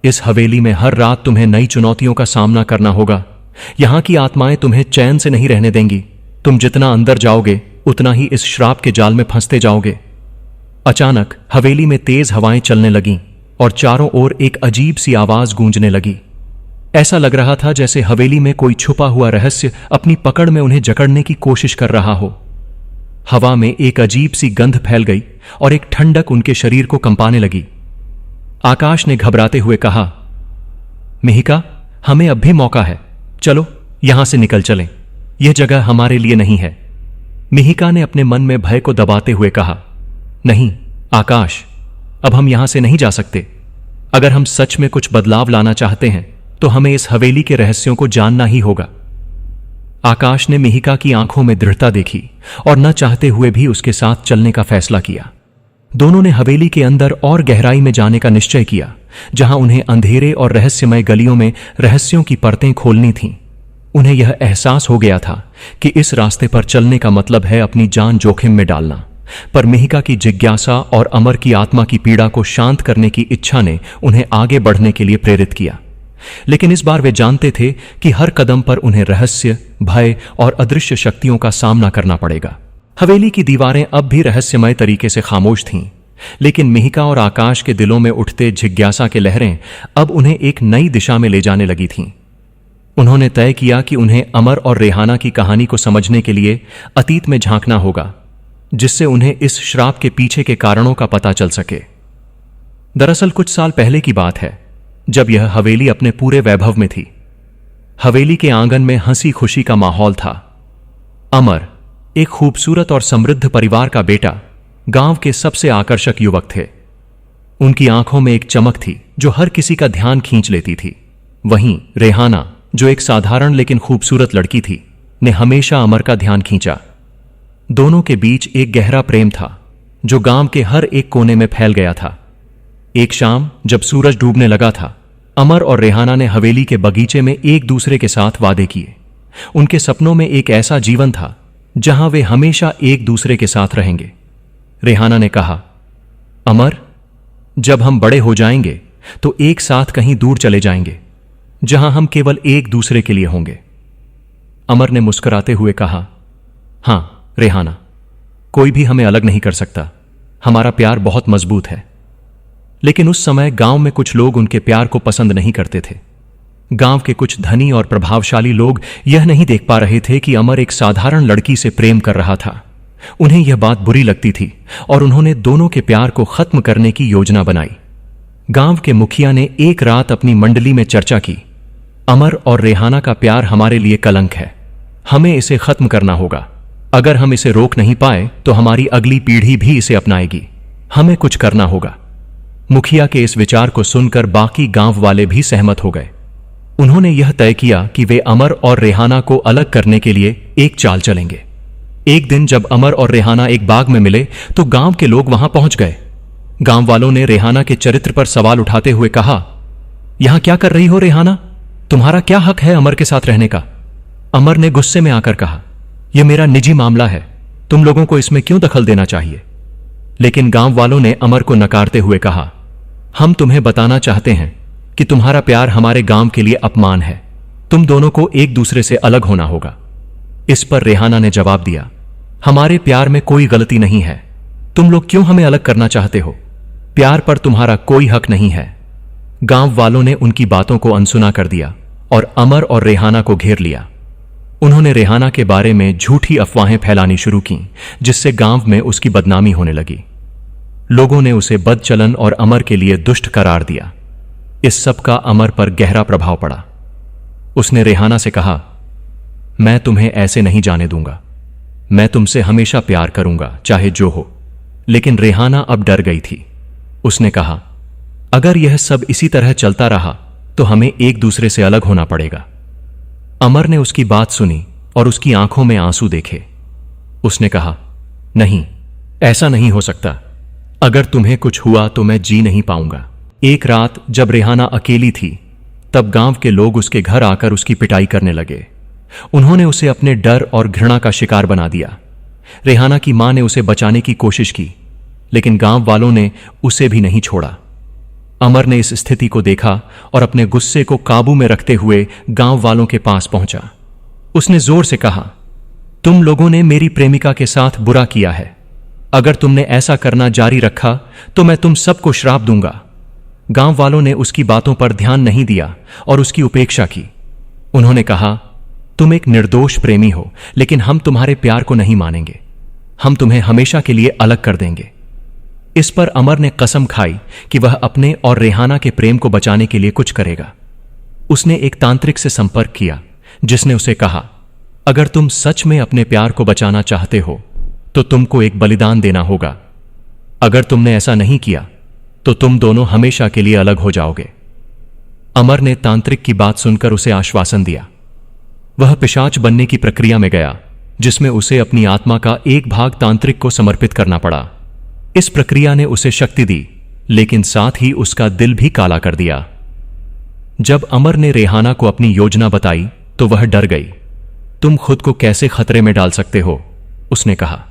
इस हवेली में हर रात तुम्हें नई चुनौतियों का सामना करना होगा। यहां की आत्माएं तुम्हें चैन से नहीं रहने देंगी। तुम जितना अंदर जाओगे उतना ही इस श्राप के जाल में फंसते जाओगे। अचानक हवेली में तेज हवाएं चलने लगीं और चारों ओर एक अजीब सी आवाज गूंजने लगी। ऐसा लग रहा था जैसे हवेली में कोई छुपा हुआ रहस्य अपनी पकड़ में उन्हें जकड़ने की कोशिश कर रहा हो। हवा में एक अजीब सी गंध फैल गई और एक ठंडक उनके शरीर को कंपाने लगी। आकाश ने घबराते हुए कहा, मिहिका, हमें अब भी मौका है। चलो यहां से निकल चलें। यह जगह हमारे लिए नहीं है। मिहिका ने अपने मन में भय को दबाते हुए कहा, नहीं आकाश, अब हम यहां से नहीं जा सकते। अगर हम सच में कुछ बदलाव लाना चाहते हैं तो हमें इस हवेली के रहस्यों को जानना ही होगा। आकाश ने मिहिका की आंखों में दृढ़ता देखी और न चाहते हुए भी उसके साथ चलने का फैसला किया। दोनों ने हवेली के अंदर और गहराई में जाने का निश्चय किया, जहां उन्हें अंधेरे और रहस्यमय गलियों में रहस्यों की परतें खोलनी थीं। उन्हें यह एहसास हो गया था कि इस रास्ते पर चलने का मतलब है अपनी जान जोखिम में डालना। पर मिहिका की जिज्ञासा और अमर की आत्मा की पीड़ा को शांत करने की इच्छा ने उन्हें आगे बढ़ने के लिए प्रेरित किया। लेकिन इस बार वे जानते थे कि हर कदम पर उन्हें रहस्य, भय और अदृश्य शक्तियों का सामना करना पड़ेगा। हवेली की दीवारें अब भी रहस्यमय तरीके से खामोश थीं, लेकिन मिहिका और आकाश के दिलों में उठते जिज्ञासा के लहरें अब उन्हें एक नई दिशा में ले जाने लगी थीं। उन्होंने तय किया कि उन्हें अमर और रेहाना की कहानी को समझने के लिए अतीत में झांकना होगा, जिससे उन्हें इस श्राप के पीछे के कारणों का पता चल सके। दरअसल कुछ साल पहले की बात है, जब यह हवेली अपने पूरे वैभव में थी। हवेली के आंगन में हंसी खुशी का माहौल था। अमर, एक खूबसूरत और समृद्ध परिवार का बेटा, गांव के सबसे आकर्षक युवक थे। उनकी आंखों में एक चमक थी जो हर किसी का ध्यान खींच लेती थी। वहीं रेहाना, जो एक साधारण लेकिन खूबसूरत लड़की थी, ने हमेशा अमर का ध्यान खींचा। दोनों के बीच एक गहरा प्रेम था जो गांव के हर एक कोने में फैल गया था। एक शाम जब सूरज डूबने लगा था, अमर और रेहाना ने हवेली के बगीचे में एक दूसरे के साथ वादे किए। उनके सपनों में एक ऐसा जीवन था जहां वे हमेशा एक दूसरे के साथ रहेंगे। रेहाना ने कहा, अमर, जब हम बड़े हो जाएंगे तो एक साथ कहीं दूर चले जाएंगे जहां हम केवल एक दूसरे के लिए होंगे। अमर ने मुस्कुराते हुए कहा, हां रेहाना, कोई भी हमें अलग नहीं कर सकता, हमारा प्यार बहुत मजबूत है। लेकिन उस समय गांव में कुछ लोग उनके प्यार को पसंद नहीं करते थे। गांव के कुछ धनी और प्रभावशाली लोग यह नहीं देख पा रहे थे कि अमर एक साधारण लड़की से प्रेम कर रहा था। उन्हें यह बात बुरी लगती थी और उन्होंने दोनों के प्यार को खत्म करने की योजना बनाई। गांव के मुखिया ने एक रात अपनी मंडली में चर्चा की, अमर और रेहाना का प्यार हमारे लिए कलंक है, हमें इसे खत्म करना होगा। अगर हम इसे रोक नहीं पाए तो हमारी अगली पीढ़ी भी इसे अपनाएगी, हमें कुछ करना होगा। मुखिया के इस विचार को सुनकर बाकी गांव वाले भी सहमत हो गए। उन्होंने यह तय किया कि वे अमर और रेहाना को अलग करने के लिए एक चाल चलेंगे। एक दिन जब अमर और रेहाना एक बाग में मिले तो गांव के लोग वहां पहुंच गए। गांव वालों ने रेहाना के चरित्र पर सवाल उठाते हुए कहा, यहां क्या कर रही हो रेहाना? तुम्हारा क्या हक है अमर के साथ रहने का? अमर ने गुस्से में आकर कहा, यह मेरा निजी मामला है, तुम लोगों को इसमें क्यों दखल देना चाहिए? लेकिन गांव वालों ने अमर को नकारते हुए कहा, हम तुम्हें बताना चाहते हैं कि तुम्हारा प्यार हमारे गांव के लिए अपमान है, तुम दोनों को एक दूसरे से अलग होना होगा। इस पर रेहाना ने जवाब दिया, हमारे प्यार में कोई गलती नहीं है, तुम लोग क्यों हमें अलग करना चाहते हो? प्यार पर तुम्हारा कोई हक नहीं है। गांव वालों ने उनकी बातों को अनसुना कर दिया और अमर और रेहाना को घेर लिया। उन्होंने रेहाना के बारे में झूठी अफवाहें फैलानी शुरू की, जिससे गांव में उसकी बदनामी होने लगी। लोगों ने उसे बदचलन और अमर के लिए दुष्ट करार दिया। इस सब का अमर पर गहरा प्रभाव पड़ा। उसने रेहाना से कहा, मैं तुम्हें ऐसे नहीं जाने दूंगा, मैं तुमसे हमेशा प्यार करूंगा चाहे जो हो। लेकिन रेहाना अब डर गई थी। उसने कहा, अगर यह सब इसी तरह चलता रहा तो हमें एक दूसरे से अलग होना पड़ेगा। अमर ने उसकी बात सुनी और उसकी आंखों में आंसू देखे। उसने कहा, नहीं, ऐसा नहीं हो सकता, अगर तुम्हें कुछ हुआ तो मैं जी नहीं पाऊंगा। एक रात जब रेहाना अकेली थी तब गांव के लोग उसके घर आकर उसकी पिटाई करने लगे। उन्होंने उसे अपने डर और घृणा का शिकार बना दिया। रेहाना की मां ने उसे बचाने की कोशिश की, लेकिन गांव वालों ने उसे भी नहीं छोड़ा। अमर ने इस स्थिति को देखा और अपने गुस्से को काबू में रखते हुए गांव वालों के पास पहुंचा। उसने जोर से कहा, तुम लोगों ने मेरी प्रेमिका के साथ बुरा किया है, अगर तुमने ऐसा करना जारी रखा तो मैं तुम सबको श्राप दूंगा। गांव वालों ने उसकी बातों पर ध्यान नहीं दिया और उसकी उपेक्षा की। उन्होंने कहा, तुम एक निर्दोष प्रेमी हो, लेकिन हम तुम्हारे प्यार को नहीं मानेंगे, हम तुम्हें हमेशा के लिए अलग कर देंगे। इस पर अमर ने कसम खाई कि वह अपने और रेहाना के प्रेम को बचाने के लिए कुछ करेगा। उसने एक तांत्रिक से संपर्क किया, जिसने उसे कहा, अगर तुम सच में अपने प्यार को बचाना चाहते हो तो तुमको एक बलिदान देना होगा। अगर तुमने ऐसा नहीं किया तो तुम दोनों हमेशा के लिए अलग हो जाओगे। अमर ने तांत्रिक की बात सुनकर उसे आश्वासन दिया। वह पिशाच बनने की प्रक्रिया में गया, जिसमें उसे अपनी आत्मा का एक भाग तांत्रिक को समर्पित करना पड़ा। इस प्रक्रिया ने उसे शक्ति दी, लेकिन साथ ही उसका दिल भी काला कर दिया। जब अमर ने रेहाना को अपनी योजना बताई तो वह डर गई। तुम खुद को कैसे खतरे में डाल सकते हो? उसने कहा।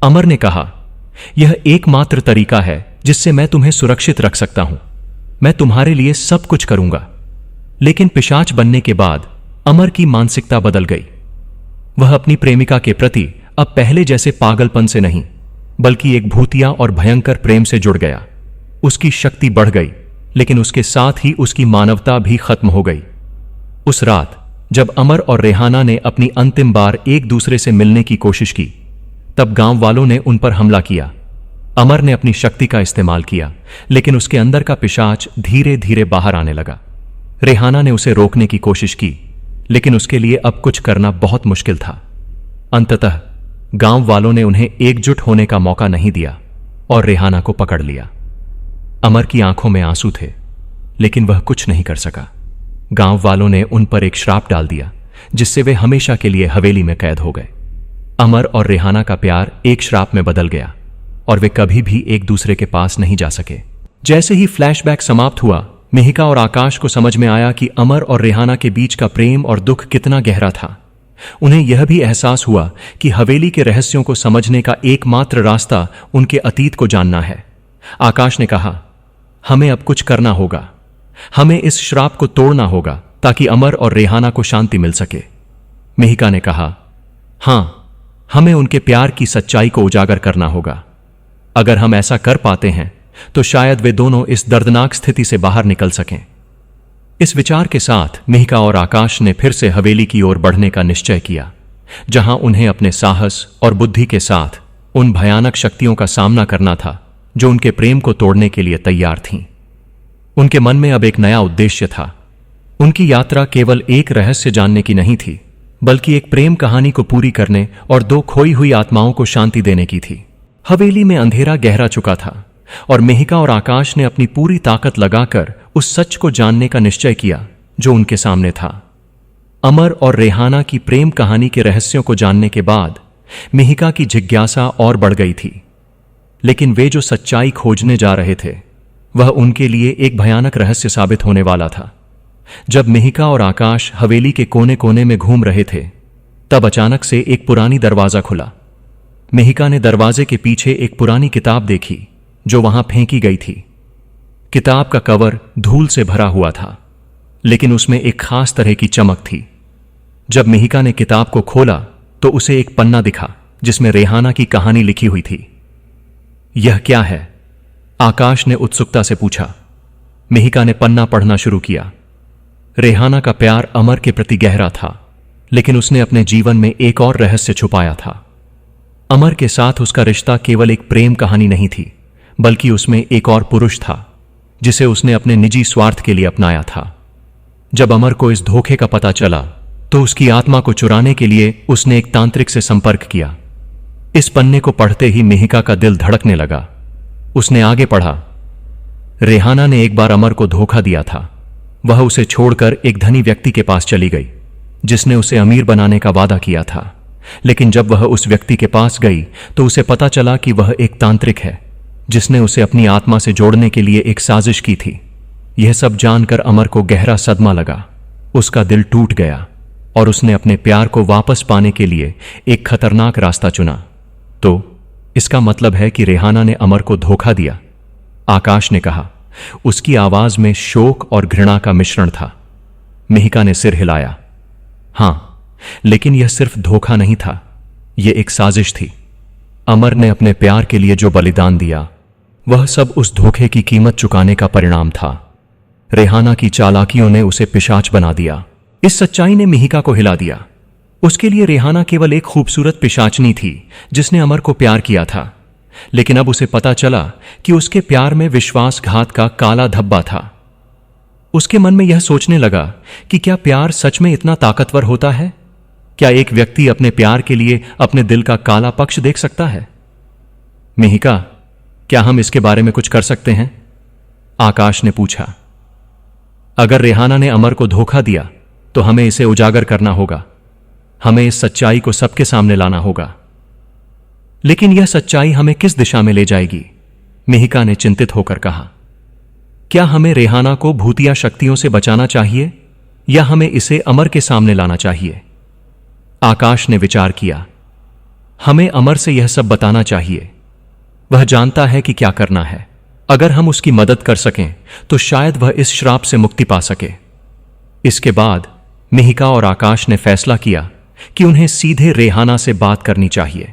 अमर ने कहा, यह एकमात्र तरीका है जिससे मैं तुम्हें सुरक्षित रख सकता हूं। मैं तुम्हारे लिए सब कुछ करूंगा। लेकिन पिशाच बनने के बाद अमर की मानसिकता बदल गई। वह अपनी प्रेमिका के प्रति अब पहले जैसे पागलपन से नहीं, बल्कि एक भूतिया और भयंकर प्रेम से जुड़ गया। उसकी शक्ति बढ़ गई, लेकिन उसके साथ ही उसकी मानवता भी खत्म हो गई। उस रात जब अमर और रेहाना ने अपनी अंतिम बार एक दूसरे से मिलने की कोशिश की, तब गांव वालों ने उन पर हमला किया। अमर ने अपनी शक्ति का इस्तेमाल किया, लेकिन उसके अंदर का पिशाच धीरे धीरे बाहर आने लगा। रेहाना ने उसे रोकने की कोशिश की, लेकिन उसके लिए अब कुछ करना बहुत मुश्किल था। अंततः गांव वालों ने उन्हें एकजुट होने का मौका नहीं दिया और रेहाना को पकड़ लिया। अमर की आंखों में आंसू थे, लेकिन वह कुछ नहीं कर सका। गांव वालों ने उन पर एक श्राप डाल दिया जिससे वे हमेशा के लिए हवेली में कैद हो गए। अमर और रेहाना का प्यार एक श्राप में बदल गया और वे कभी भी एक दूसरे के पास नहीं जा सके। जैसे ही फ्लैशबैक समाप्त हुआ, मिहिका और आकाश को समझ में आया कि अमर और रेहाना के बीच का प्रेम और दुख कितना गहरा था। उन्हें यह भी एहसास हुआ कि हवेली के रहस्यों को समझने का एकमात्र रास्ता उनके अतीत को जानना है। आकाश ने कहा, हमें अब कुछ करना होगा, हमें इस श्राप को तोड़ना होगा ताकि अमर और रेहाना को शांति मिल सके। मिहिका ने कहा, हां, हमें उनके प्यार की सच्चाई को उजागर करना होगा। अगर हम ऐसा कर पाते हैं तो शायद वे दोनों इस दर्दनाक स्थिति से बाहर निकल सकें। इस विचार के साथ मिहिका और आकाश ने फिर से हवेली की ओर बढ़ने का निश्चय किया, जहां उन्हें अपने साहस और बुद्धि के साथ उन भयानक शक्तियों का सामना करना था जो उनके प्रेम को तोड़ने के लिए तैयार थीं। उनके मन में अब एक नया उद्देश्य था। उनकी यात्रा केवल एक रहस्य जानने की नहीं थी, बल्कि एक प्रेम कहानी को पूरी करने और दो खोई हुई आत्माओं को शांति देने की थी। हवेली में अंधेरा गहरा चुका था और मिहिका और आकाश ने अपनी पूरी ताकत लगाकर उस सच को जानने का निश्चय किया जो उनके सामने था। अमर और रेहाना की प्रेम कहानी के रहस्यों को जानने के बाद मिहिका की जिज्ञासा और बढ़ गई थी, लेकिन वे जो सच्चाई खोजने जा रहे थे वह उनके लिए एक भयानक रहस्य साबित होने वाला था। जब मिहिका और आकाश हवेली के कोने कोने में घूम रहे थे, तब अचानक से एक पुरानी दरवाजा खुला। मिहिका ने दरवाजे के पीछे एक पुरानी किताब देखी जो वहां फेंकी गई थी। किताब का कवर धूल से भरा हुआ था, लेकिन उसमें एक खास तरह की चमक थी। जब मिहिका ने किताब को खोला तो उसे एक पन्ना दिखा जिसमें रेहाना की कहानी लिखी हुई थी। यह क्या है? आकाश ने उत्सुकता से पूछा। मिहिका ने पन्ना पढ़ना शुरू किया। रेहाना का प्यार अमर के प्रति गहरा था, लेकिन उसने अपने जीवन में एक और रहस्य छुपाया था। अमर के साथ उसका रिश्ता केवल एक प्रेम कहानी नहीं थी, बल्कि उसमें एक और पुरुष था जिसे उसने अपने निजी स्वार्थ के लिए अपनाया था। जब अमर को इस धोखे का पता चला तो उसकी आत्मा को चुराने के लिए उसने एक तांत्रिक से संपर्क किया। इस पन्ने को पढ़ते ही मिहिका का दिल धड़कने लगा। उसने आगे पढ़ा, रेहाना ने एक बार अमर को धोखा दिया था। वह उसे छोड़कर एक धनी व्यक्ति के पास चली गई जिसने उसे अमीर बनाने का वादा किया था, लेकिन जब वह उस व्यक्ति के पास गई तो उसे पता चला कि वह एक तांत्रिक है जिसने उसे अपनी आत्मा से जोड़ने के लिए एक साजिश की थी। यह सब जानकर अमर को गहरा सदमा लगा। उसका दिल टूट गया और उसने अपने प्यार को वापस पाने के लिए एक खतरनाक रास्ता चुना। तो इसका मतलब है कि रेहाना ने अमर को धोखा दिया, आकाश ने कहा। उसकी आवाज में शोक और घृणा का मिश्रण था। मिहिका ने सिर हिलाया। हां, लेकिन यह सिर्फ धोखा नहीं था, यह एक साजिश थी। अमर ने अपने प्यार के लिए जो बलिदान दिया वह सब उस धोखे की कीमत चुकाने का परिणाम था। रेहाना की चालाकियों ने उसे पिशाच बना दिया। इस सच्चाई ने मिहिका को हिला दिया। उसके लिए रेहाना केवल एक खूबसूरत पिशाचनी थी जिसने अमर को प्यार किया था, लेकिन अब उसे पता चला कि उसके प्यार में विश्वासघात का काला धब्बा था। उसके मन में यह सोचने लगा कि क्या प्यार सच में इतना ताकतवर होता है? क्या एक व्यक्ति अपने प्यार के लिए अपने दिल का काला पक्ष देख सकता है? मिहिका, क्या हम इसके बारे में कुछ कर सकते हैं? आकाश ने पूछा। अगर रेहाना ने अमर को धोखा दिया तो हमें इसे उजागर करना होगा। हमें इस सच्चाई को सबके सामने लाना होगा। लेकिन यह सच्चाई हमें किस दिशा में ले जाएगी? मिहिका ने चिंतित होकर कहा। क्या हमें रेहाना को भूतिया शक्तियों से बचाना चाहिए या हमें इसे अमर के सामने लाना चाहिए? आकाश ने विचार किया। हमें अमर से यह सब बताना चाहिए। वह जानता है कि क्या करना है। अगर हम उसकी मदद कर सकें तो शायद वह इस श्राप से मुक्ति पा सके। इसके बाद मिहिका और आकाश ने फैसला किया कि उन्हें सीधे रेहाना से बात करनी चाहिए।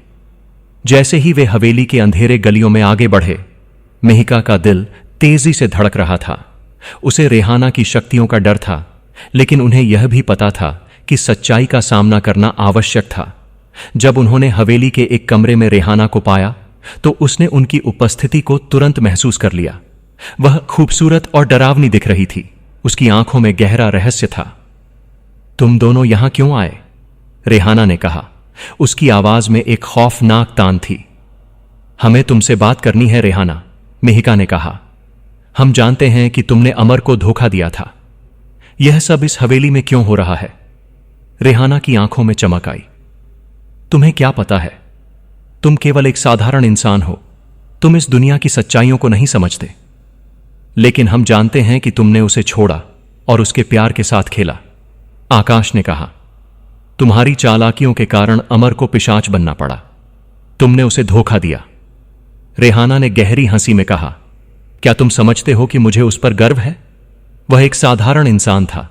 जैसे ही वे हवेली के अंधेरे गलियों में आगे बढ़े, मिहिका का दिल तेजी से धड़क रहा था। उसे रेहाना की शक्तियों का डर था, लेकिन उन्हें यह भी पता था कि सच्चाई का सामना करना आवश्यक था। जब उन्होंने हवेली के एक कमरे में रेहाना को पाया तो उसने उनकी उपस्थिति को तुरंत महसूस कर लिया। वह खूबसूरत और डरावनी दिख रही थी। उसकी आंखों में गहरा रहस्य था। तुम दोनों यहां क्यों आए? रेहाना ने कहा। उसकी आवाज में एक खौफनाक तान थी। हमें तुमसे बात करनी है रेहाना, मिहिका ने कहा। हम जानते हैं कि तुमने अमर को धोखा दिया था। यह सब इस हवेली में क्यों हो रहा है? रेहाना की आंखों में चमक आई। तुम्हें क्या पता है, तुम केवल एक साधारण इंसान हो, तुम इस दुनिया की सच्चाइयों को नहीं समझते। लेकिन हम जानते हैं कि तुमने उसे छोड़ा और उसके प्यार के साथ खेला। आकाश ने कहा, तुम्हारी चालाकियों के कारण अमर को पिशाच बनना पड़ा, तुमने उसे धोखा दिया। रेहाना ने गहरी हंसी में कहा, क्या तुम समझते हो कि मुझे उस पर गर्व है? वह एक साधारण इंसान था,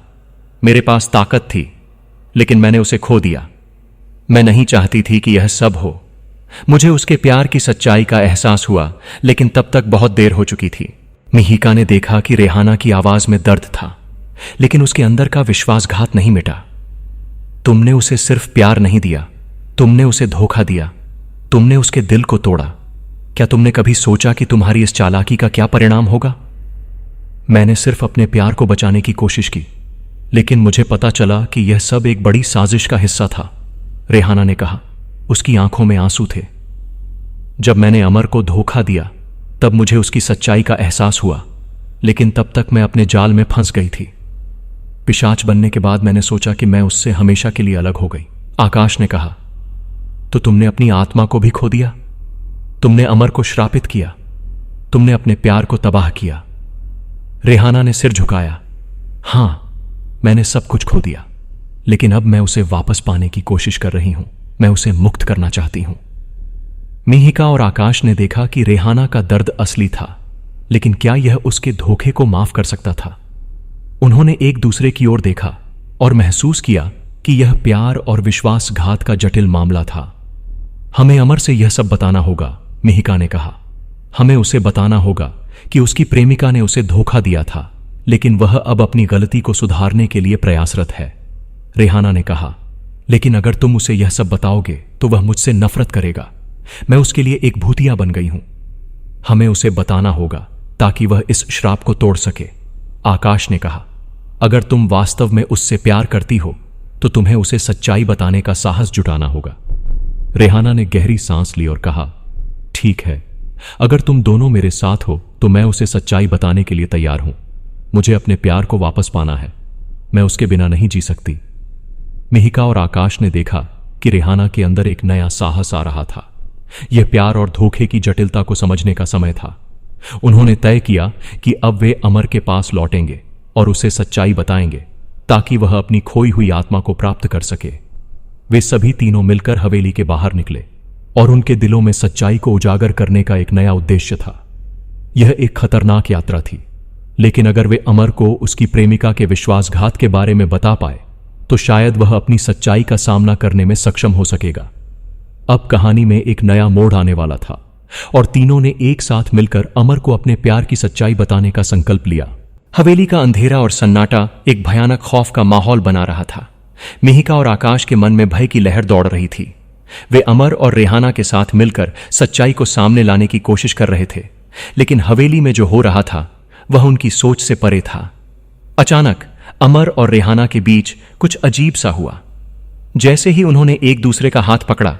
मेरे पास ताकत थी, लेकिन मैंने उसे खो दिया। मैं नहीं चाहती थी कि यह सब हो। मुझे उसके प्यार की सच्चाई का एहसास हुआ, लेकिन तब तक बहुत देर हो चुकी थी। मिहिका ने देखा कि रेहाना की आवाज में दर्द था, लेकिन उसके अंदर का विश्वासघात नहीं मिटा। तुमने उसे सिर्फ प्यार नहीं दिया, तुमने उसे धोखा दिया, तुमने उसके दिल को तोड़ा। क्या तुमने कभी सोचा कि तुम्हारी इस चालाकी का क्या परिणाम होगा? मैंने सिर्फ अपने प्यार को बचाने की कोशिश की, लेकिन मुझे पता चला कि यह सब एक बड़ी साजिश का हिस्सा था, रेहाना ने कहा। उसकी आंखों में आंसू थे। जब मैंने अमर को धोखा दिया, तब मुझे उसकी सच्चाई का एहसास हुआ, लेकिन तब तक मैं अपने जाल में फंस गई थी। पिशाच बनने के बाद मैंने सोचा कि मैं उससे हमेशा के लिए अलग हो गई। आकाश ने कहा, तो तुमने अपनी आत्मा को भी खो दिया? तुमने अमर को श्रापित किया, तुमने अपने प्यार को तबाह किया। रेहाना ने सिर झुकाया। हां, मैंने सब कुछ खो दिया, लेकिन अब मैं उसे वापस पाने की कोशिश कर रही हूं। मैं उसे मुक्त करना चाहती हूं। मिहिका और आकाश ने देखा कि रेहाना का दर्द असली था, लेकिन क्या यह उसके धोखे को माफ कर सकता था? उन्होंने एक दूसरे की ओर देखा और महसूस किया कि यह प्यार और विश्वासघात का जटिल मामला था। हमें अमर से यह सब बताना होगा, मिहिका ने कहा। हमें उसे बताना होगा कि उसकी प्रेमिका ने उसे धोखा दिया था, लेकिन वह अब अपनी गलती को सुधारने के लिए प्रयासरत है। रेहाना ने कहा, लेकिन अगर तुम उसे यह सब बताओगे तो वह मुझसे नफरत करेगा। मैं उसके लिए एक भूतिया बन गई हूं। हमें उसे बताना होगा ताकि वह इस श्राप को तोड़ सके। आकाश ने कहा, अगर तुम वास्तव में उससे प्यार करती हो तो तुम्हें उसे सच्चाई बताने का साहस जुटाना होगा। रेहाना ने गहरी सांस ली और कहा, ठीक है, अगर तुम दोनों मेरे साथ हो तो मैं उसे सच्चाई बताने के लिए तैयार हूं। मुझे अपने प्यार को वापस पाना है, मैं उसके बिना नहीं जी सकती। मिहिका और आकाश ने देखा कि रेहाना के अंदर एक नया साहस आ रहा था। यह प्यार और धोखे की जटिलता को समझने का समय था। उन्होंने तय किया कि अब वे अमर के पास लौटेंगे और उसे सच्चाई बताएंगे ताकि वह अपनी खोई हुई आत्मा को प्राप्त कर सके। वे सभी तीनों मिलकर हवेली के बाहर निकले और उनके दिलों में सच्चाई को उजागर करने का एक नया उद्देश्य था। यह एक खतरनाक यात्रा थी, लेकिन अगर वे अमर को उसकी प्रेमिका के विश्वासघात के बारे में बता पाए तो शायद वह अपनी सच्चाई का सामना करने में सक्षम हो सकेगा। अब कहानी में एक नया मोड़ आने वाला था और तीनों ने एक साथ मिलकर अमर को अपने प्यार की सच्चाई बताने का संकल्प लिया। हवेली का अंधेरा और सन्नाटा एक भयानक खौफ का माहौल बना रहा था। मिहिका और आकाश के मन में भय की लहर दौड़ रही थी। वे अमर और रेहाना के साथ मिलकर सच्चाई को सामने लाने की कोशिश कर रहे थे, लेकिन हवेली में जो हो रहा था वह उनकी सोच से परे था। अचानक अमर और रेहाना के बीच कुछ अजीब सा हुआ। जैसे ही उन्होंने एक दूसरे का हाथ पकड़ा,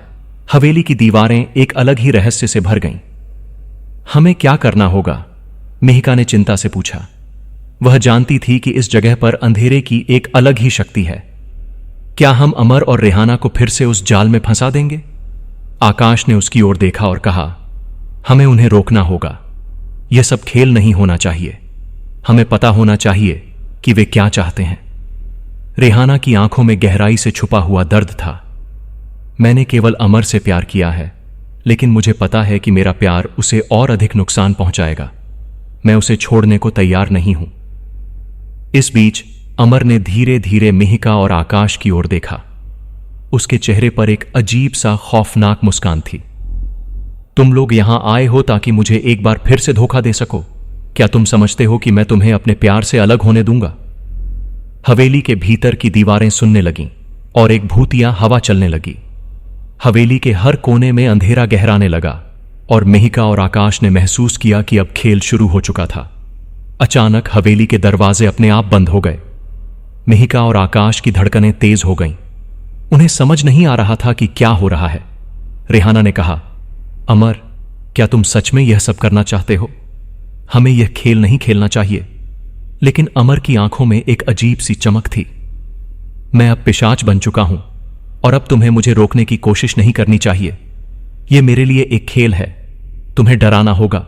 हवेली की दीवारें एक अलग ही रहस्य से भर गईं। हमें क्या करना होगा? मिहिका ने चिंता से पूछा। वह जानती थी कि इस जगह पर अंधेरे की एक अलग ही शक्ति है। क्या हम अमर और रेहाना को फिर से उस जाल में फंसा देंगे? आकाश ने उसकी ओर देखा और कहा, हमें उन्हें रोकना होगा। यह सब खेल नहीं होना चाहिए। हमें पता होना चाहिए कि वे क्या चाहते हैं। रेहाना की आंखों में गहराई से छुपा हुआ दर्द था। मैंने केवल अमर से प्यार किया है, लेकिन मुझे पता है कि मेरा प्यार उसे और अधिक नुकसान पहुंचाएगा। मैं उसे छोड़ने को तैयार नहीं हूं। इस बीच अमर ने धीरे धीरे मिहिका और आकाश की ओर देखा। उसके चेहरे पर एक अजीब सा खौफनाक मुस्कान थी। तुम लोग यहां आए हो ताकि मुझे एक बार फिर से धोखा दे सको। क्या तुम समझते हो कि मैं तुम्हें अपने प्यार से अलग होने दूंगा? हवेली के भीतर की दीवारें सुनने लगीं और एक भूतिया हवा चलने लगी। हवेली के हर कोने में अंधेरा गहराने लगा और मिहिका और आकाश ने महसूस किया कि अब खेल शुरू हो चुका था। अचानक हवेली के दरवाजे अपने आप बंद हो गए। मिहिका और आकाश की धड़कनें तेज हो गईं। उन्हें समझ नहीं आ रहा था कि क्या हो रहा है। रेहाना ने कहा, अमर, क्या तुम सच में यह सब करना चाहते हो? हमें यह खेल नहीं खेलना चाहिए। लेकिन अमर की आंखों में एक अजीब सी चमक थी। मैं अब पिशाच बन चुका हूं और अब तुम्हें मुझे रोकने की कोशिश नहीं करनी चाहिए। यह मेरे लिए एक खेल है। तुम्हें डराना होगा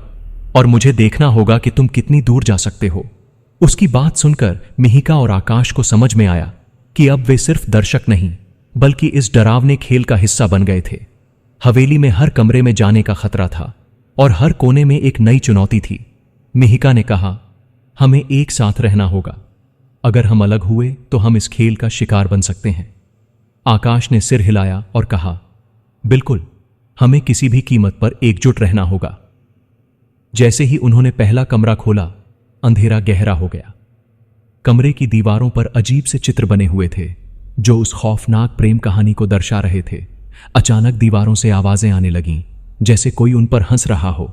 और मुझे देखना होगा कि तुम कितनी दूर जा सकते हो। उसकी बात सुनकर मिहिका और आकाश को समझ में आया कि अब वे सिर्फ दर्शक नहीं बल्कि इस डरावने खेल का हिस्सा बन गए थे। हवेली में हर कमरे में जाने का खतरा था और हर कोने में एक नई चुनौती थी। मिहिका ने कहा, हमें एक साथ रहना होगा। अगर हम अलग हुए तो हम इस खेल का शिकार बन सकते हैं। आकाश ने सिर हिलाया और कहा, बिल्कुल, हमें किसी भी कीमत पर एकजुट रहना होगा। जैसे ही उन्होंने पहला कमरा खोला, अंधेरा गहरा हो गया। कमरे की दीवारों पर अजीब से चित्र बने हुए थे जो उस खौफनाक प्रेम कहानी को दर्शा रहे थे। अचानक दीवारों से आवाजें आने लगीं, जैसे कोई उन पर हंस रहा हो।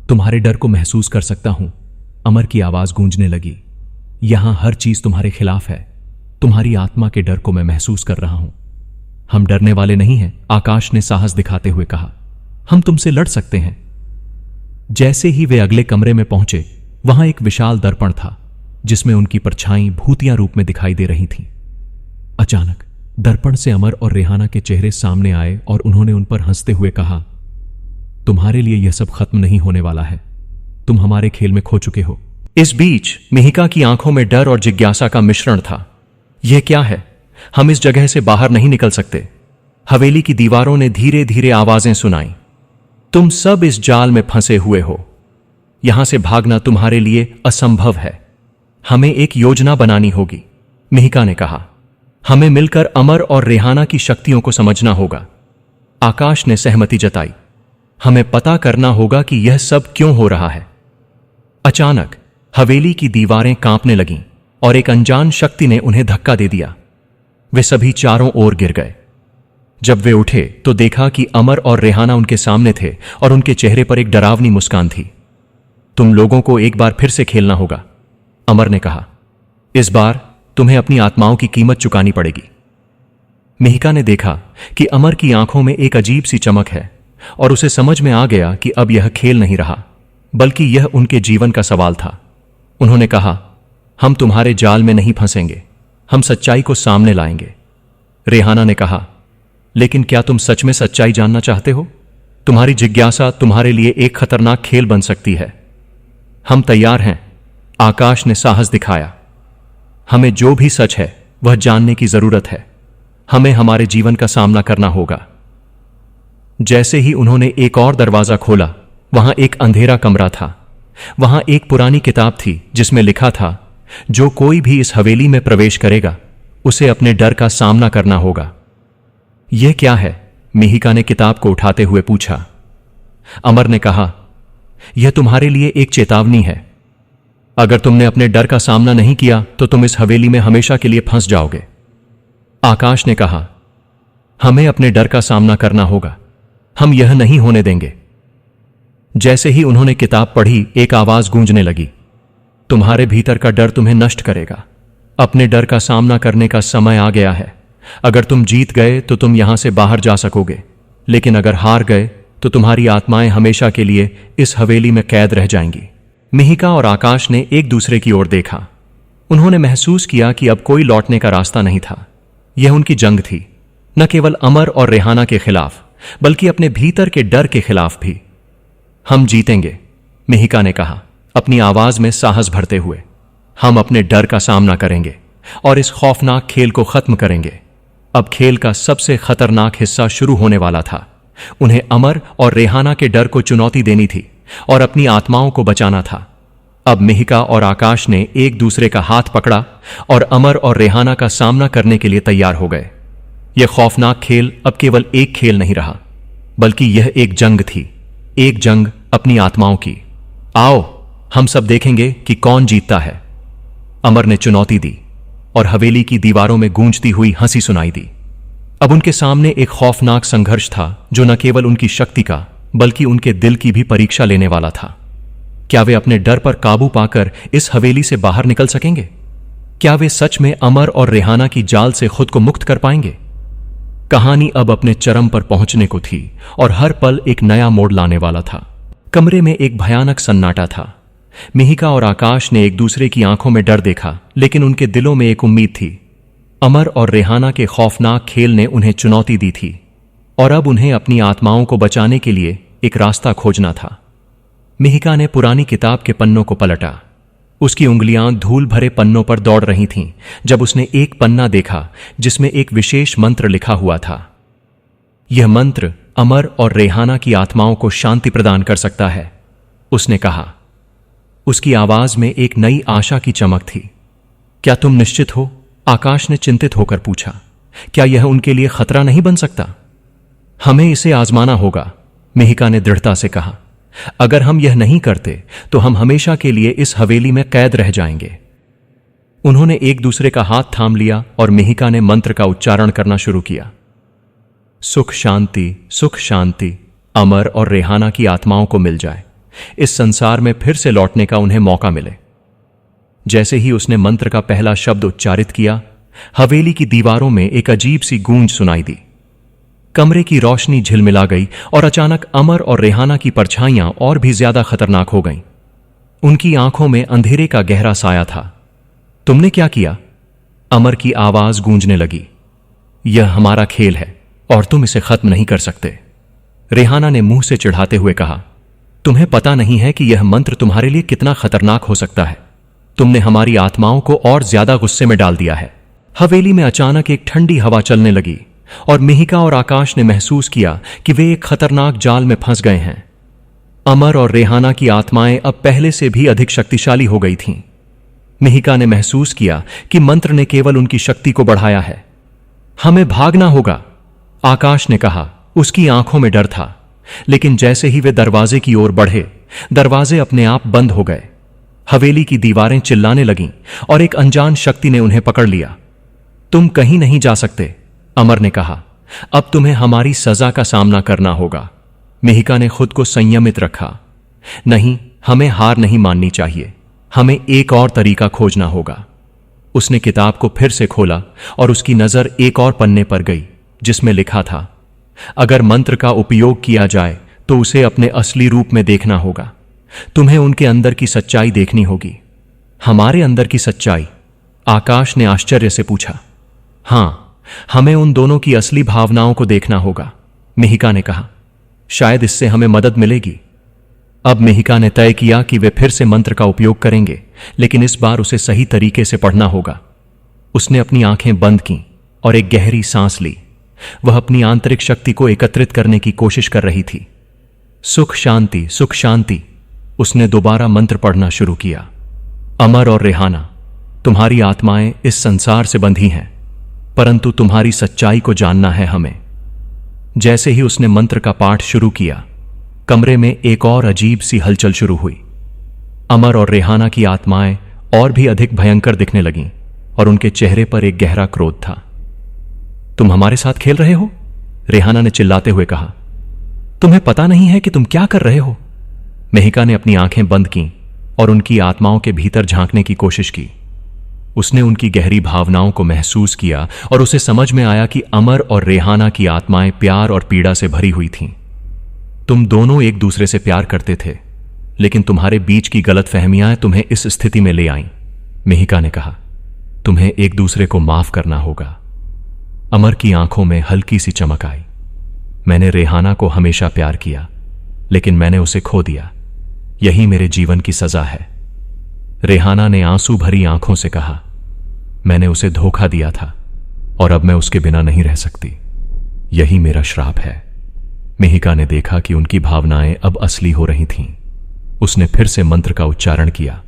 तुम्हारे डर को महसूस कर सकता हूं, अमर की आवाज गूंजने लगी। यहां हर चीज तुम्हारे खिलाफ है। तुम्हारी आत्मा के डर को मैं महसूस कर रहा हूं। हम डरने वाले नहीं हैं, आकाश ने साहस दिखाते हुए कहा। हम तुमसे लड़ सकते हैं। जैसे ही वे अगले कमरे में पहुंचे, वहां एक विशाल दर्पण था जिसमें उनकी परछाई भूतिया रूप में दिखाई दे रही थीं। अचानक दर्पण से अमर और रेहाना के चेहरे सामने आए और उन्होंने उन पर हंसते हुए कहा, तुम्हारे लिए यह सब खत्म नहीं होने वाला है। तुम हमारे खेल में खो चुके हो। इस बीच मिहिका की आंखों में डर और जिज्ञासा का मिश्रण था। यह क्या है? हम इस जगह से बाहर नहीं निकल सकते। हवेली की दीवारों ने धीरे धीरे आवाजें सुनाई। तुम सब इस जाल में फंसे हुए हो। यहां से भागना तुम्हारे लिए असंभव है। हमें एक योजना बनानी होगी, मिहिका ने कहा। हमें मिलकर अमर और रेहाना की शक्तियों को समझना होगा। आकाश ने सहमति जताई। हमें पता करना होगा कि यह सब क्यों हो रहा है। अचानक हवेली की दीवारें कांपने लगीं और एक अनजान शक्ति ने उन्हें धक्का दे दिया। वे सभी चारों ओर गिर गए। जब वे उठे तो देखा कि अमर और रेहाना उनके सामने थे और उनके चेहरे पर एक डरावनी मुस्कान थी। तुम लोगों को एक बार फिर से खेलना होगा, अमर ने कहा। इस बार तुम्हें अपनी आत्माओं की कीमत चुकानी पड़ेगी। मिहिका ने देखा कि अमर की आंखों में एक अजीब सी चमक है और उसे समझ में आ गया कि अब यह खेल नहीं रहा बल्कि यह उनके जीवन का सवाल था। उन्होंने कहा, हम तुम्हारे जाल में नहीं फंसेंगे, हम सच्चाई को सामने लाएंगे। रेहाना ने कहा, लेकिन क्या तुम सच में सच्चाई जानना चाहते हो? तुम्हारी जिज्ञासा तुम्हारे लिए एक खतरनाक खेल बन सकती है। हम तैयार हैं, आकाश ने साहस दिखाया। हमें जो भी सच है वह जानने की जरूरत है। हमें हमारे जीवन का सामना करना होगा। जैसे ही उन्होंने एक और दरवाजा खोला, वहां एक अंधेरा कमरा था। वहां एक पुरानी किताब थी जिसमें लिखा था, जो कोई भी इस हवेली में प्रवेश करेगा उसे अपने डर का सामना करना होगा। यह क्या है? मिहिका ने किताब को उठाते हुए पूछा। अमर ने कहा, यह तुम्हारे लिए एक चेतावनी है। अगर तुमने अपने डर का सामना नहीं किया तो तुम इस हवेली में हमेशा के लिए फंस जाओगे। आकाश ने कहा, हमें अपने डर का सामना करना होगा। हम यह नहीं होने देंगे। जैसे ही उन्होंने किताब पढ़ी, एक आवाज गूंजने लगी, तुम्हारे भीतर का डर तुम्हें नष्ट करेगा। अपने डर का सामना करने का समय आ गया है। अगर तुम जीत गए तो तुम यहां से बाहर जा सकोगे, लेकिन अगर हार गए तो तुम्हारी आत्माएं हमेशा के लिए इस हवेली में कैद रह जाएंगी। मिहिका और आकाश ने एक दूसरे की ओर देखा। उन्होंने महसूस किया कि अब कोई लौटने का रास्ता नहीं था। यह उनकी जंग थी, न केवल अमर और रेहाना के खिलाफ बल्कि अपने भीतर के डर के खिलाफ भी। हम जीतेंगे, मिहिका ने कहा, अपनी आवाज में साहस भरते हुए। हम अपने डर का सामना करेंगे और इस खौफनाक खेल को खत्म करेंगे। अब खेल का सबसे खतरनाक हिस्सा शुरू होने वाला था। उन्हें अमर और रेहाना के डर को चुनौती देनी थी और अपनी आत्माओं को बचाना था। अब मिहिका और आकाश ने एक दूसरे का हाथ पकड़ा और अमर और रेहाना का सामना करने के लिए तैयार हो गए। यह खौफनाक खेल अब केवल एक खेल नहीं रहा, बल्कि यह एक जंग थी, एक जंग अपनी आत्माओं की। आओ, हम सब देखेंगे कि कौन जीतता है, अमर ने चुनौती दी और हवेली की दीवारों में गूंजती हुई हंसी सुनाई दी। अब उनके सामने एक खौफनाक संघर्ष था जो न केवल उनकी शक्ति का बल्कि उनके दिल की भी परीक्षा लेने वाला था। क्या वे अपने डर पर काबू पाकर इस हवेली से बाहर निकल सकेंगे? क्या वे सच में अमर और रेहाना की जाल से खुद को मुक्त कर पाएंगे? कहानी अब अपने चरम पर पहुंचने को थी और हर पल एक नया मोड़ लाने वाला था। कमरे में एक भयानक सन्नाटा था। मिहिका और आकाश ने एक दूसरे की आंखों में डर देखा, लेकिन उनके दिलों में एक उम्मीद थी। अमर और रेहाना के खौफनाक खेल ने उन्हें चुनौती दी थी और अब उन्हें अपनी आत्माओं को बचाने के लिए एक रास्ता खोजना था। मिहिका ने पुरानी किताब के पन्नों को पलटा। उसकी उंगलियां धूल भरे पन्नों पर दौड़ रही थीं जब उसने एक पन्ना देखा जिसमें एक विशेष मंत्र लिखा हुआ था। यह मंत्र अमर और रेहाना की आत्माओं को शांति प्रदान कर सकता है, उसने कहा। उसकी आवाज में एक नई आशा की चमक थी। क्या तुम निश्चित हो? आकाश ने चिंतित होकर पूछा। क्या यह उनके लिए खतरा नहीं बन सकता? हमें इसे आजमाना होगा, मिहिका ने दृढ़ता से कहा। अगर हम यह नहीं करते तो हम हमेशा के लिए इस हवेली में कैद रह जाएंगे। उन्होंने एक दूसरे का हाथ थाम लिया और मिहिका ने मंत्र का उच्चारण करना शुरू किया। सुख शांति अमर और रेहाना की आत्माओं को मिल जाए, इस संसार में फिर से लौटने का उन्हें मौका मिले। जैसे ही उसने मंत्र का पहला शब्द उच्चारित किया, हवेली की दीवारों में एक अजीब सी गूंज सुनाई दी। कमरे की रोशनी झिलमिला गई और अचानक अमर और रेहाना की परछाइयां और भी ज्यादा खतरनाक हो गईं। उनकी आंखों में अंधेरे का गहरा साया था। तुमने क्या किया? अमर की आवाज गूंजने लगी। यह हमारा खेल है और तुम इसे खत्म नहीं कर सकते, रेहाना ने मुंह से चिढ़ाते हुए कहा। तुम्हें पता नहीं है कि यह मंत्र तुम्हारे लिए कितना खतरनाक हो सकता है। तुमने हमारी आत्माओं को और ज्यादा गुस्से में डाल दिया है। हवेली में अचानक एक ठंडी हवा चलने लगी और मिहिका और आकाश ने महसूस किया कि वे एक खतरनाक जाल में फंस गए हैं। अमर और रेहाना की आत्माएं अब पहले से भी अधिक शक्तिशाली हो गई थीं। मिहिका ने महसूस किया कि मंत्र ने केवल उनकी शक्ति को बढ़ाया है। हमें भागना होगा, आकाश ने कहा। उसकी आंखों में डर था, लेकिन जैसे ही वे दरवाजे की ओर बढ़े, दरवाजे अपने आप बंद हो गए। हवेली की दीवारें चिल्लाने लगीं और एक अनजान शक्ति ने उन्हें पकड़ लिया। तुम कहीं नहीं जा सकते, अमर ने कहा। अब तुम्हें हमारी सजा का सामना करना होगा। मिहिका ने खुद को संयमित रखा। नहीं, हमें हार नहीं माननी चाहिए। हमें एक और तरीका खोजना होगा। उसने किताब को फिर से खोला और उसकी नजर एक और पन्ने पर गई जिसमें लिखा था, अगर मंत्र का उपयोग किया जाए तो उसे अपने असली रूप में देखना होगा। तुम्हें उनके अंदर की सच्चाई देखनी होगी। हमारे अंदर की सच्चाई? आकाश ने आश्चर्य से पूछा। हां, हमें उन दोनों की असली भावनाओं को देखना होगा, मिहिका ने कहा। शायद इससे हमें मदद मिलेगी। अब मिहिका ने तय किया कि वे फिर से मंत्र का उपयोग करेंगे, लेकिन इस बार उसे सही तरीके से पढ़ना होगा। उसने अपनी आंखें बंद कीं और एक गहरी सांस ली। वह अपनी आंतरिक शक्ति को एकत्रित करने की कोशिश कर रही थी। सुख शांति, उसने दोबारा मंत्र पढ़ना शुरू किया। अमर और रेहाना, तुम्हारी आत्माएं इस संसार से बंधी हैं, परंतु तुम्हारी सच्चाई को जानना है हमें। जैसे ही उसने मंत्र का पाठ शुरू किया, कमरे में एक और अजीब सी हलचल शुरू हुई। अमर और रेहाना की आत्माएं और भी अधिक भयंकर दिखने लगीं और उनके चेहरे पर एक गहरा क्रोध था। तुम हमारे साथ खेल रहे हो? रेहाना ने चिल्लाते हुए कहा। तुम्हें पता नहीं है कि तुम क्या कर रहे हो? मिहिका ने अपनी आंखें बंद कीं और उनकी आत्माओं के भीतर झांकने की कोशिश की। उसने उनकी गहरी भावनाओं को महसूस किया और उसे समझ में आया कि अमर और रेहाना की आत्माएं प्यार और पीड़ा से भरी हुई थीं। तुम दोनों एक दूसरे से प्यार करते थे, लेकिन तुम्हारे बीच की गलतफहमियां तुम्हें इस स्थिति में ले आईं, मिहिका ने कहा। तुम्हें एक दूसरे को माफ करना होगा। अमर की आंखों में हल्की सी चमक आई। मैंने रेहाना को हमेशा प्यार किया, लेकिन मैंने उसे खो दिया। यही मेरे जीवन की सजा है। रेहाना ने आंसू भरी आंखों से कहा, मैंने उसे धोखा दिया था और अब मैं उसके बिना नहीं रह सकती। यही मेरा श्राप है। मिहिका ने देखा कि उनकी भावनाएं अब असली हो रही थीं। उसने फिर से मंत्र का उच्चारण किया।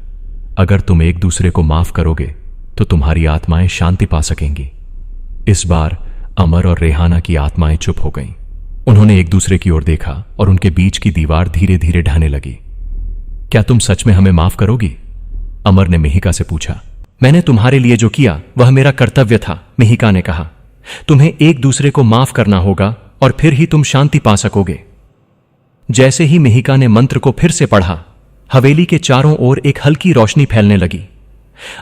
अगर तुम एक दूसरे को माफ करोगे तो तुम्हारी आत्माएं शांति पा सकेंगी। इस बार अमर और रेहाना की आत्माएं चुप हो गईं। उन्होंने एक दूसरे की ओर देखा और उनके बीच की दीवार धीरे धीरे ढहने लगी। क्या तुम सच में हमें माफ करोगी? अमर ने मिहिका से पूछा। मैंने तुम्हारे लिए जो किया वह मेरा कर्तव्य था, मिहिका ने कहा। तुम्हें एक दूसरे को माफ करना होगा और फिर ही तुम शांति पा सकोगे। जैसे ही मिहिका ने मंत्र को फिर से पढ़ा, हवेली के चारों ओर एक हल्की रोशनी फैलने लगी।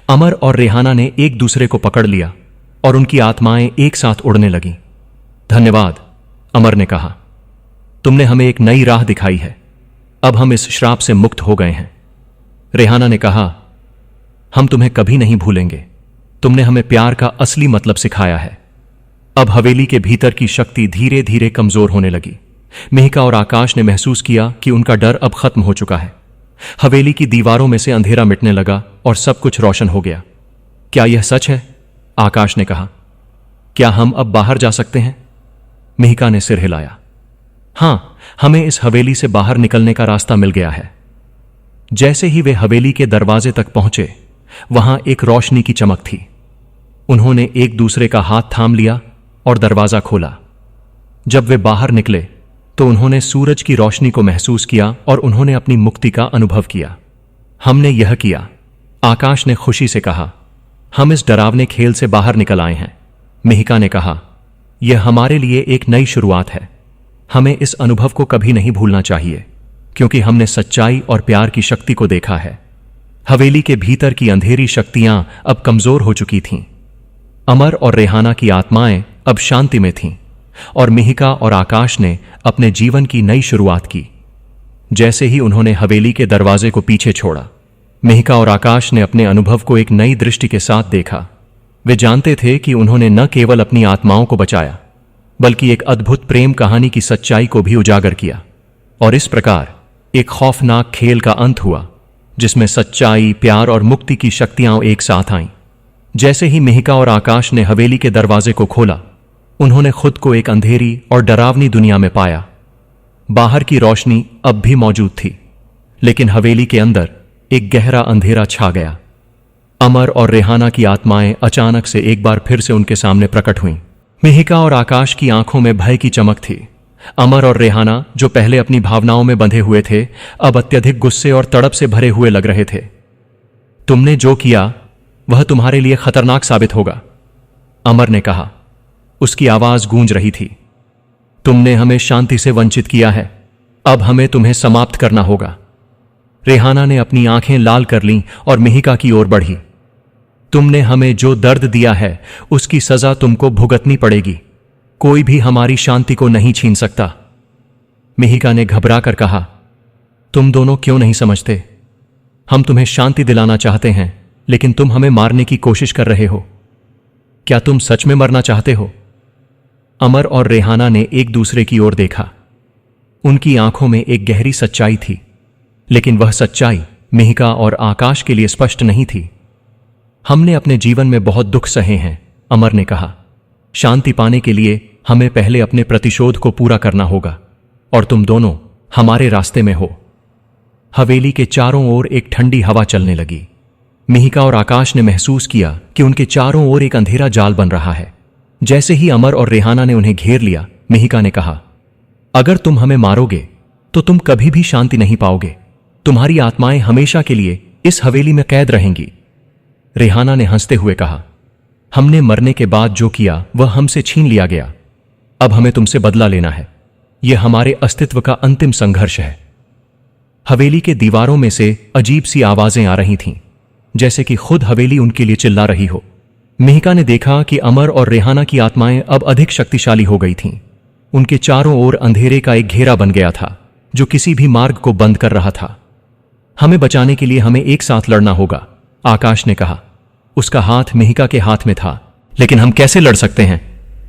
अमर और रेहाना ने एक दूसरे को पकड़ लिया और उनकी आत्माएं एक साथ उड़ने लगीं। धन्यवाद, अमर ने कहा। तुमने हमें एक नई राह दिखाई है। अब हम इस श्राप से मुक्त हो गए हैं। रेहाना ने कहा, हम तुम्हें कभी नहीं भूलेंगे। तुमने हमें प्यार का असली मतलब सिखाया है। अब हवेली के भीतर की शक्ति धीरे धीरे कमजोर होने लगी। मिहिका और आकाश ने महसूस किया कि उनका डर अब खत्म हो चुका है। हवेली की दीवारों में से अंधेरा मिटने लगा और सब कुछ रोशन हो गया। क्या यह सच है? आकाश ने कहा। क्या हम अब बाहर जा सकते हैं? मिहिका ने सिर हिलाया। हां, हमें इस हवेली से बाहर निकलने का रास्ता मिल गया है। जैसे ही वे हवेली के दरवाजे तक पहुंचे, वहां एक रोशनी की चमक थी। उन्होंने एक दूसरे का हाथ थाम लिया और दरवाजा खोला। जब वे बाहर निकले तो उन्होंने सूरज की रोशनी को महसूस किया और उन्होंने अपनी मुक्ति का अनुभव किया। हमने यह किया, आकाश ने खुशी से कहा। हम इस डरावने खेल से बाहर निकल आए हैं। मिहिका ने कहा, यह हमारे लिए एक नई शुरुआत है। हमें इस अनुभव को कभी नहीं भूलना चाहिए, क्योंकि हमने सच्चाई और प्यार की शक्ति को देखा है। हवेली के भीतर की अंधेरी शक्तियां अब कमजोर हो चुकी थीं। अमर और रेहाना की आत्माएं अब शांति में थीं और मिहिका और आकाश ने अपने जीवन की नई शुरुआत की। जैसे ही उन्होंने हवेली के दरवाजे को पीछे छोड़ा, मिहिका और आकाश ने अपने अनुभव को एक नई दृष्टि के साथ देखा। वे जानते थे कि उन्होंने न केवल अपनी आत्माओं को बचाया, बल्कि एक अद्भुत प्रेम कहानी की सच्चाई को भी उजागर किया। और इस प्रकार एक खौफनाक खेल का अंत हुआ, जिसमें सच्चाई, प्यार और मुक्ति की शक्तियां एक साथ आईं। जैसे ही मिहिका और आकाश ने हवेली के दरवाजे को खोला, उन्होंने खुद को एक अंधेरी और डरावनी दुनिया में पाया। बाहर की रोशनी अब भी मौजूद थी, लेकिन हवेली के अंदर एक गहरा अंधेरा छा गया। अमर और रेहाना की आत्माएं अचानक से एक बार फिर से उनके सामने प्रकट हुईं। मिहिका और आकाश की आंखों में भय की चमक थी। अमर और रेहाना, जो पहले अपनी भावनाओं में बंधे हुए थे, अब अत्यधिक गुस्से और तड़प से भरे हुए लग रहे थे। तुमने जो किया वह तुम्हारे लिए खतरनाक साबित होगा, अमर ने कहा। उसकी आवाज गूंज रही थी। तुमने हमें शांति से वंचित किया है, अब हमें तुम्हें समाप्त करना होगा। रेहाना ने अपनी आंखें लाल कर लीं और मिहिका की ओर बढ़ी। तुमने हमें जो दर्द दिया है, उसकी सजा तुमको भुगतनी पड़ेगी। कोई भी हमारी शांति को नहीं छीन सकता। मिहिका ने घबरा कर कहा, तुम दोनों क्यों नहीं समझते? हम तुम्हें शांति दिलाना चाहते हैं, लेकिन तुम हमें मारने की कोशिश कर रहे हो। क्या तुम सच में मरना चाहते हो? अमर और रेहाना ने एक दूसरे की ओर देखा। उनकी आंखों में एक गहरी सच्चाई थी, लेकिन वह सच्चाई मिहिका और आकाश के लिए स्पष्ट नहीं थी। हमने अपने जीवन में बहुत दुख सहे हैं, अमर ने कहा। शांति पाने के लिए हमें पहले अपने प्रतिशोध को पूरा करना होगा, और तुम दोनों हमारे रास्ते में हो। हवेली के चारों ओर एक ठंडी हवा चलने लगी। मिहिका और आकाश ने महसूस किया कि उनके चारों ओर एक अंधेरा जाल बन रहा है। जैसे ही अमर और रेहाना ने उन्हें घेर लिया, मिहिका ने कहा, अगर तुम हमें मारोगे तो तुम कभी भी शांति नहीं पाओगे। तुम्हारी आत्माएं हमेशा के लिए इस हवेली में कैद रहेंगी। रेहाना ने हंसते हुए कहा, हमने मरने के बाद जो किया वह हमसे छीन लिया गया। अब हमें तुमसे बदला लेना है। यह हमारे अस्तित्व का अंतिम संघर्ष है। हवेली के दीवारों में से अजीब सी आवाजें आ रही थीं, जैसे कि खुद हवेली उनके लिए चिल्ला रही हो। मिहिका ने देखा कि अमर और रेहाना की आत्माएं अब अधिक शक्तिशाली हो गई थीं। उनके चारों ओर अंधेरे का एक घेरा बन गया था, जो किसी भी मार्ग को बंद कर रहा था। हमें बचाने के लिए हमें एक साथ लड़ना होगा, आकाश ने कहा। उसका हाथ मिहिका के हाथ में था। लेकिन हम कैसे लड़ सकते हैं?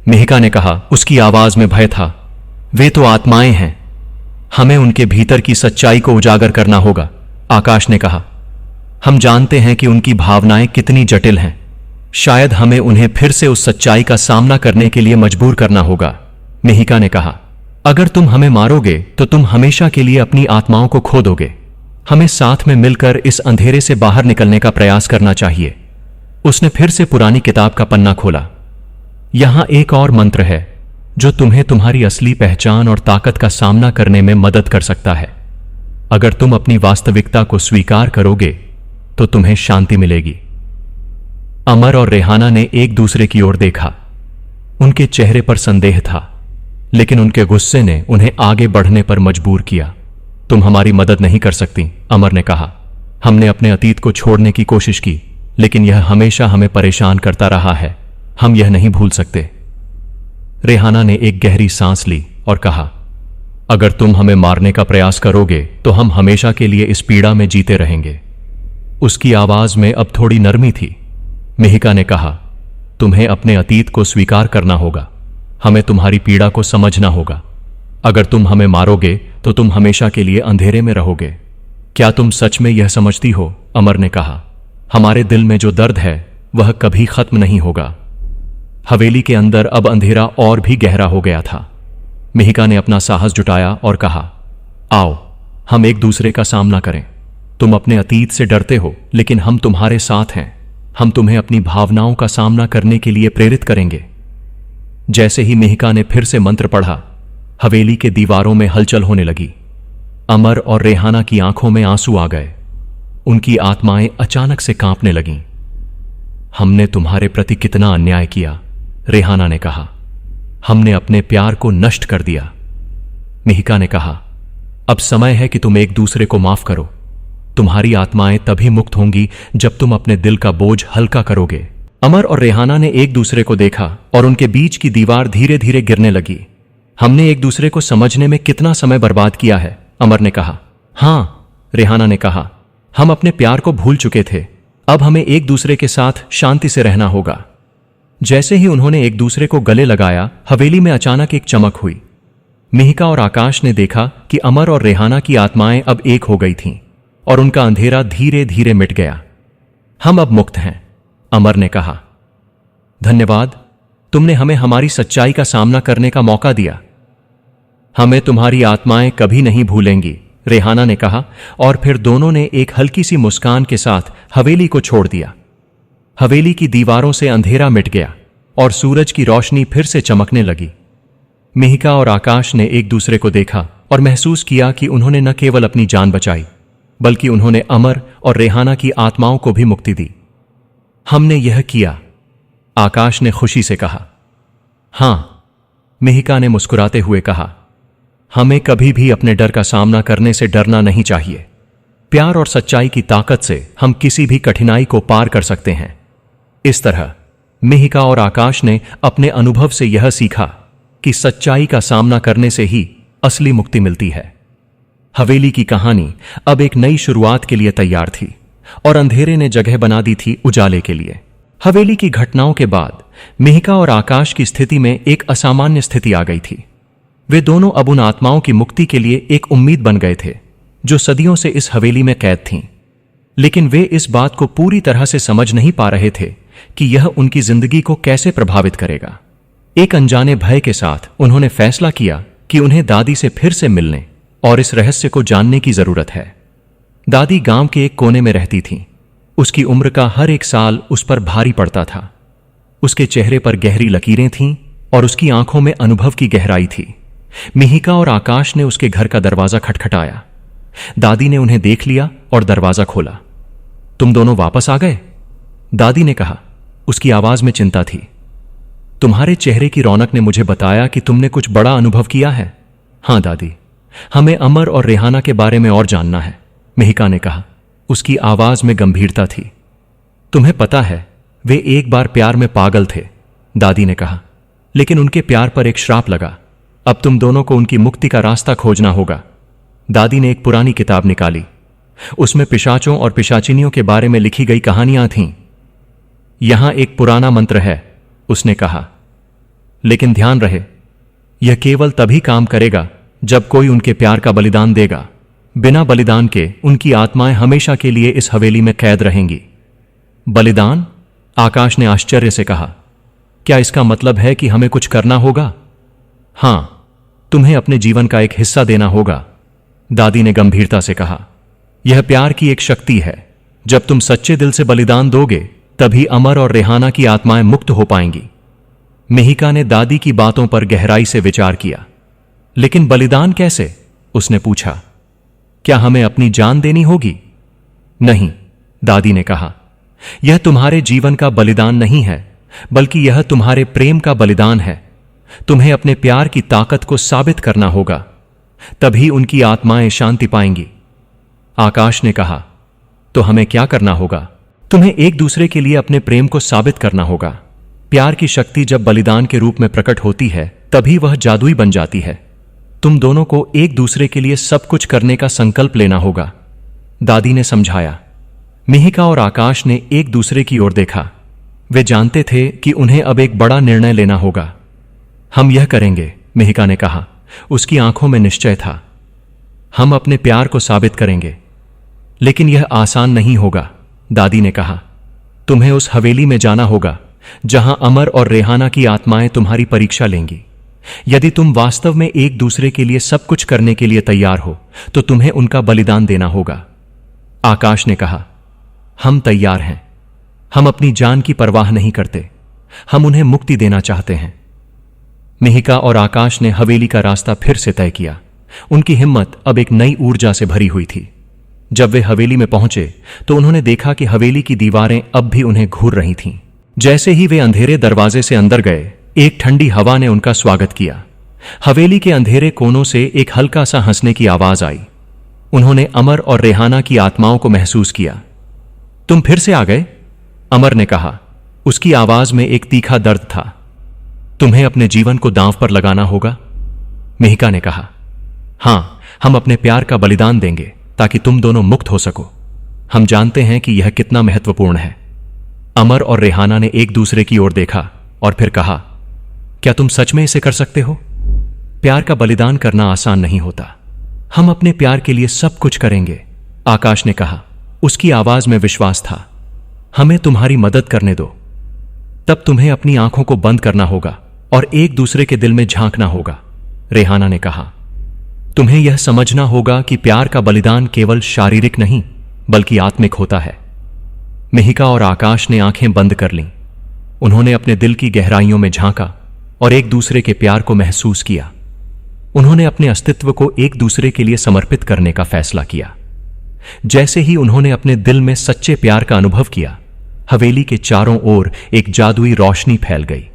मिहिका ने कहा। उसकी आवाज में भय था। वे तो आत्माएं हैं, हमें उनके भीतर की सच्चाई को उजागर करना होगा, आकाश ने कहा। हम जानते हैं कि उनकी भावनाएं कितनी जटिल हैं। शायद हमें उन्हें फिर से उस सच्चाई का सामना करने के लिए मजबूर करना होगा, मिहिका ने कहा। अगर तुम हमें मारोगे तो तुम हमेशा के लिए अपनी आत्माओं को खो दोगे। हमें साथ में मिलकर इस अंधेरे से बाहर निकलने का प्रयास करना चाहिए। उसने फिर से पुरानी किताब का पन्ना खोला। यहां एक और मंत्र है जो तुम्हें तुम्हारी असली पहचान और ताकत का सामना करने में मदद कर सकता है। अगर तुम अपनी वास्तविकता को स्वीकार करोगे तो तुम्हें शांति मिलेगी। अमर और रेहाना ने एक दूसरे की ओर देखा। उनके चेहरे पर संदेह था, लेकिन उनके गुस्से ने उन्हें आगे बढ़ने पर मजबूर किया। तुम हमारी मदद नहीं कर सकती, अमर ने कहा। हमने अपने अतीत को छोड़ने की कोशिश की, लेकिन यह हमेशा हमें परेशान करता रहा है। हम यह नहीं भूल सकते। रेहाना ने एक गहरी सांस ली और कहा, अगर तुम हमें मारने का प्रयास करोगे तो हम हमेशा के लिए इस पीड़ा में जीते रहेंगे। उसकी आवाज में अब थोड़ी नरमी थी। मिहिका ने कहा, तुम्हें अपने अतीत को स्वीकार करना होगा। हमें तुम्हारी पीड़ा को समझना होगा। अगर तुम हमें मारोगे तो तुम हमेशा के लिए अंधेरे में रहोगे। क्या तुम सच में यह समझती हो? अमर ने कहा, हमारे दिल में जो दर्द है वह कभी खत्म नहीं होगा। हवेली के अंदर अब अंधेरा और भी गहरा हो गया था। मिहिका ने अपना साहस जुटाया और कहा, आओ हम एक दूसरे का सामना करें। तुम अपने अतीत से डरते हो, लेकिन हम तुम्हारे साथ हैं। हम तुम्हें अपनी भावनाओं का सामना करने के लिए प्रेरित करेंगे। जैसे ही मिहिका ने फिर से मंत्र पढ़ा, हवेली के दीवारों में हलचल होने लगी। अमर और रेहाना की आंखों में आंसू आ गए। उनकी आत्माएं अचानक से कांपने लगीं। हमने तुम्हारे प्रति कितना अन्याय किया, रेहाना ने कहा। हमने अपने प्यार को नष्ट कर दिया। मिहिका ने कहा, अब समय है कि तुम एक दूसरे को माफ करो। तुम्हारी आत्माएं तभी मुक्त होंगी जब तुम अपने दिल का बोझ हल्का करोगे। अमर और रेहाना ने एक दूसरे को देखा और उनके बीच की दीवार धीरे धीरे गिरने लगी। हमने एक दूसरे को समझने में कितना समय बर्बाद किया है, अमर ने कहा। हां, रेहाना ने कहा, हम अपने प्यार को भूल चुके थे। अब हमें एक दूसरे के साथ शांति से रहना होगा। जैसे ही उन्होंने एक दूसरे को गले लगाया, हवेली में अचानक एक चमक हुई। मिहिका और आकाश ने देखा कि अमर और रेहाना की आत्माएं अब एक हो गई थीं और उनका अंधेरा धीरे धीरे मिट गया। हम अब मुक्त हैं, अमर ने कहा। धन्यवाद, तुमने हमें हमारी सच्चाई का सामना करने का मौका दिया। हमें तुम्हारी आत्माएं कभी नहीं भूलेंगी, रेहाना ने कहा, और फिर दोनों ने एक हल्की सी मुस्कान के साथ हवेली को छोड़ दिया। हवेली की दीवारों से अंधेरा मिट गया और सूरज की रोशनी फिर से चमकने लगी। मिहिका और आकाश ने एक दूसरे को देखा और महसूस किया कि उन्होंने न केवल अपनी जान बचाई, बल्कि उन्होंने अमर और रेहाना की आत्माओं को भी मुक्ति दी। हमने यह किया, आकाश ने खुशी से कहा। हां, मिहिका ने मुस्कुराते हुए कहा। हमें कभी भी अपने डर का सामना करने से डरना नहीं चाहिए। प्यार और सच्चाई की ताकत से हम किसी भी कठिनाई को पार कर सकते हैं। इस तरह मिहिका और आकाश ने अपने अनुभव से यह सीखा कि सच्चाई का सामना करने से ही असली मुक्ति मिलती है। हवेली की कहानी अब एक नई शुरुआत के लिए तैयार थी और अंधेरे ने जगह बना दी थी उजाले के लिए। हवेली की घटनाओं के बाद मिहिका और आकाश की स्थिति में एक असामान्य स्थिति आ गई थी। वे दोनों अब उन आत्माओं की मुक्ति के लिए एक उम्मीद बन गए थे जो सदियों से इस हवेली में कैद थीं। लेकिन वे इस बात को पूरी तरह से समझ नहीं पा रहे थे कि यह उनकी जिंदगी को कैसे प्रभावित करेगा। एक अनजाने भय के साथ उन्होंने फैसला किया कि उन्हें दादी से फिर से मिलने और इस रहस्य को जानने की जरूरत है। दादी गांव के एक कोने में रहती थीं। उसकी उम्र का हर एक साल उस पर भारी पड़ता था। उसके चेहरे पर गहरी लकीरें थीं और उसकी आंखों में अनुभव की गहराई थी। मिहिका और आकाश ने उसके घर का दरवाजा खटखटाया। दादी ने उन्हें देख लिया और दरवाजा खोला। तुम दोनों वापस आ गए? दादी ने कहा। उसकी आवाज में चिंता थी। तुम्हारे चेहरे की रौनक ने मुझे बताया कि तुमने कुछ बड़ा अनुभव किया है। हां दादी, हमें अमर और रेहाना के बारे में और जानना है, मिहिका ने कहा। उसकी आवाज में गंभीरता थी। तुम्हें पता है, वे एक बार प्यार में पागल थे, दादी ने कहा, लेकिन उनके प्यार पर एक श्राप लगा। अब तुम दोनों को उनकी मुक्ति का रास्ता खोजना होगा। दादी ने एक पुरानी किताब निकाली। उसमें पिशाचों और पिशाचिनियों के बारे में लिखी गई कहानियां थीं। यहां एक पुराना मंत्र है, उसने कहा, लेकिन ध्यान रहे, यह केवल तभी काम करेगा जब कोई उनके प्यार का बलिदान देगा। बिना बलिदान के उनकी आत्माएं हमेशा के लिए इस हवेली में कैद रहेंगी। बलिदान? आकाश ने आश्चर्य से कहा। क्या इसका मतलब है कि हमें कुछ करना होगा? हां, तुम्हें अपने जीवन का एक हिस्सा देना होगा, दादी ने गंभीरता से कहा। यह प्यार की एक शक्ति है। जब तुम सच्चे दिल से बलिदान दोगे, तभी अमर और रेहाना की आत्माएं मुक्त हो पाएंगी। मिहिका ने दादी की बातों पर गहराई से विचार किया। लेकिन बलिदान कैसे? उसने पूछा। क्या हमें अपनी जान देनी होगी? नहीं, दादी ने कहा। यह तुम्हारे जीवन का बलिदान नहीं है, बल्कि यह तुम्हारे प्रेम का बलिदान है। तुम्हें अपने प्यार की ताकत को साबित करना होगा, तभी उनकी आत्माएं शांति पाएंगी। आकाश ने कहा, तो हमें क्या करना होगा? तुम्हें एक दूसरे के लिए अपने प्रेम को साबित करना होगा। प्यार की शक्ति जब बलिदान के रूप में प्रकट होती है, तभी वह जादुई बन जाती है। तुम दोनों को एक दूसरे के लिए सब कुछ करने का संकल्प लेना होगा, दादी ने समझाया। मिहिका और आकाश ने एक दूसरे की ओर देखा। वे जानते थे कि उन्हें अब एक बड़ा निर्णय लेना होगा। हम यह करेंगे, मिहिका ने कहा। उसकी आंखों में निश्चय था। हम अपने प्यार को साबित करेंगे। लेकिन यह आसान नहीं होगा, दादी ने कहा। तुम्हें उस हवेली में जाना होगा जहां अमर और रेहाना की आत्माएं तुम्हारी परीक्षा लेंगी। यदि तुम वास्तव में एक दूसरे के लिए सब कुछ करने के लिए तैयार हो तो तुम्हें उनका बलिदान देना होगा। आकाश ने कहा, हम तैयार हैं। हम अपनी जान की परवाह नहीं करते। हम उन्हें मुक्ति देना चाहते हैं। मिहिका और आकाश ने हवेली का रास्ता फिर से तय किया। उनकी हिम्मत अब एक नई ऊर्जा से भरी हुई थी। जब वे हवेली में पहुंचे तो उन्होंने देखा कि हवेली की दीवारें अब भी उन्हें घूर रही थीं। जैसे ही वे अंधेरे दरवाजे से अंदर गए, एक ठंडी हवा ने उनका स्वागत किया। हवेली के अंधेरे कोनों से एक हल्का सा हंसने की आवाज आई। उन्होंने अमर और रेहाना की आत्माओं को महसूस किया। तुम फिर से आ गए? अमर ने कहा। उसकी आवाज में एक तीखा दर्द था। तुम्हें अपने जीवन को दांव पर लगाना होगा? मिहिका ने कहा। हां, हम अपने प्यार का बलिदान देंगे ताकि तुम दोनों मुक्त हो सको। हम जानते हैं कि यह कितना महत्वपूर्ण है। अमर और रेहाना ने एक दूसरे की ओर देखा और फिर कहा, क्या तुम सच में इसे कर सकते हो? प्यार का बलिदान करना आसान नहीं होता। हम अपने प्यार के लिए सब कुछ करेंगे, आकाश ने कहा। उसकी आवाज में विश्वास था। हमें तुम्हारी मदद करने दो। तब तुम्हें अपनी आंखों को बंद करना होगा और एक दूसरे के दिल में झांकना होगा, रेहाना ने कहा। तुम्हें यह समझना होगा कि प्यार का बलिदान केवल शारीरिक नहीं बल्कि आत्मिक होता है। मिहिका और आकाश ने आंखें बंद कर लीं। उन्होंने अपने दिल की गहराइयों में झांका और एक दूसरे के प्यार को महसूस किया। उन्होंने अपने अस्तित्व को एक दूसरे के लिए समर्पित करने का फैसला किया। जैसे ही उन्होंने अपने दिल में सच्चे प्यार का अनुभव किया, हवेली के चारों ओर एक जादुई रोशनी फैल गई।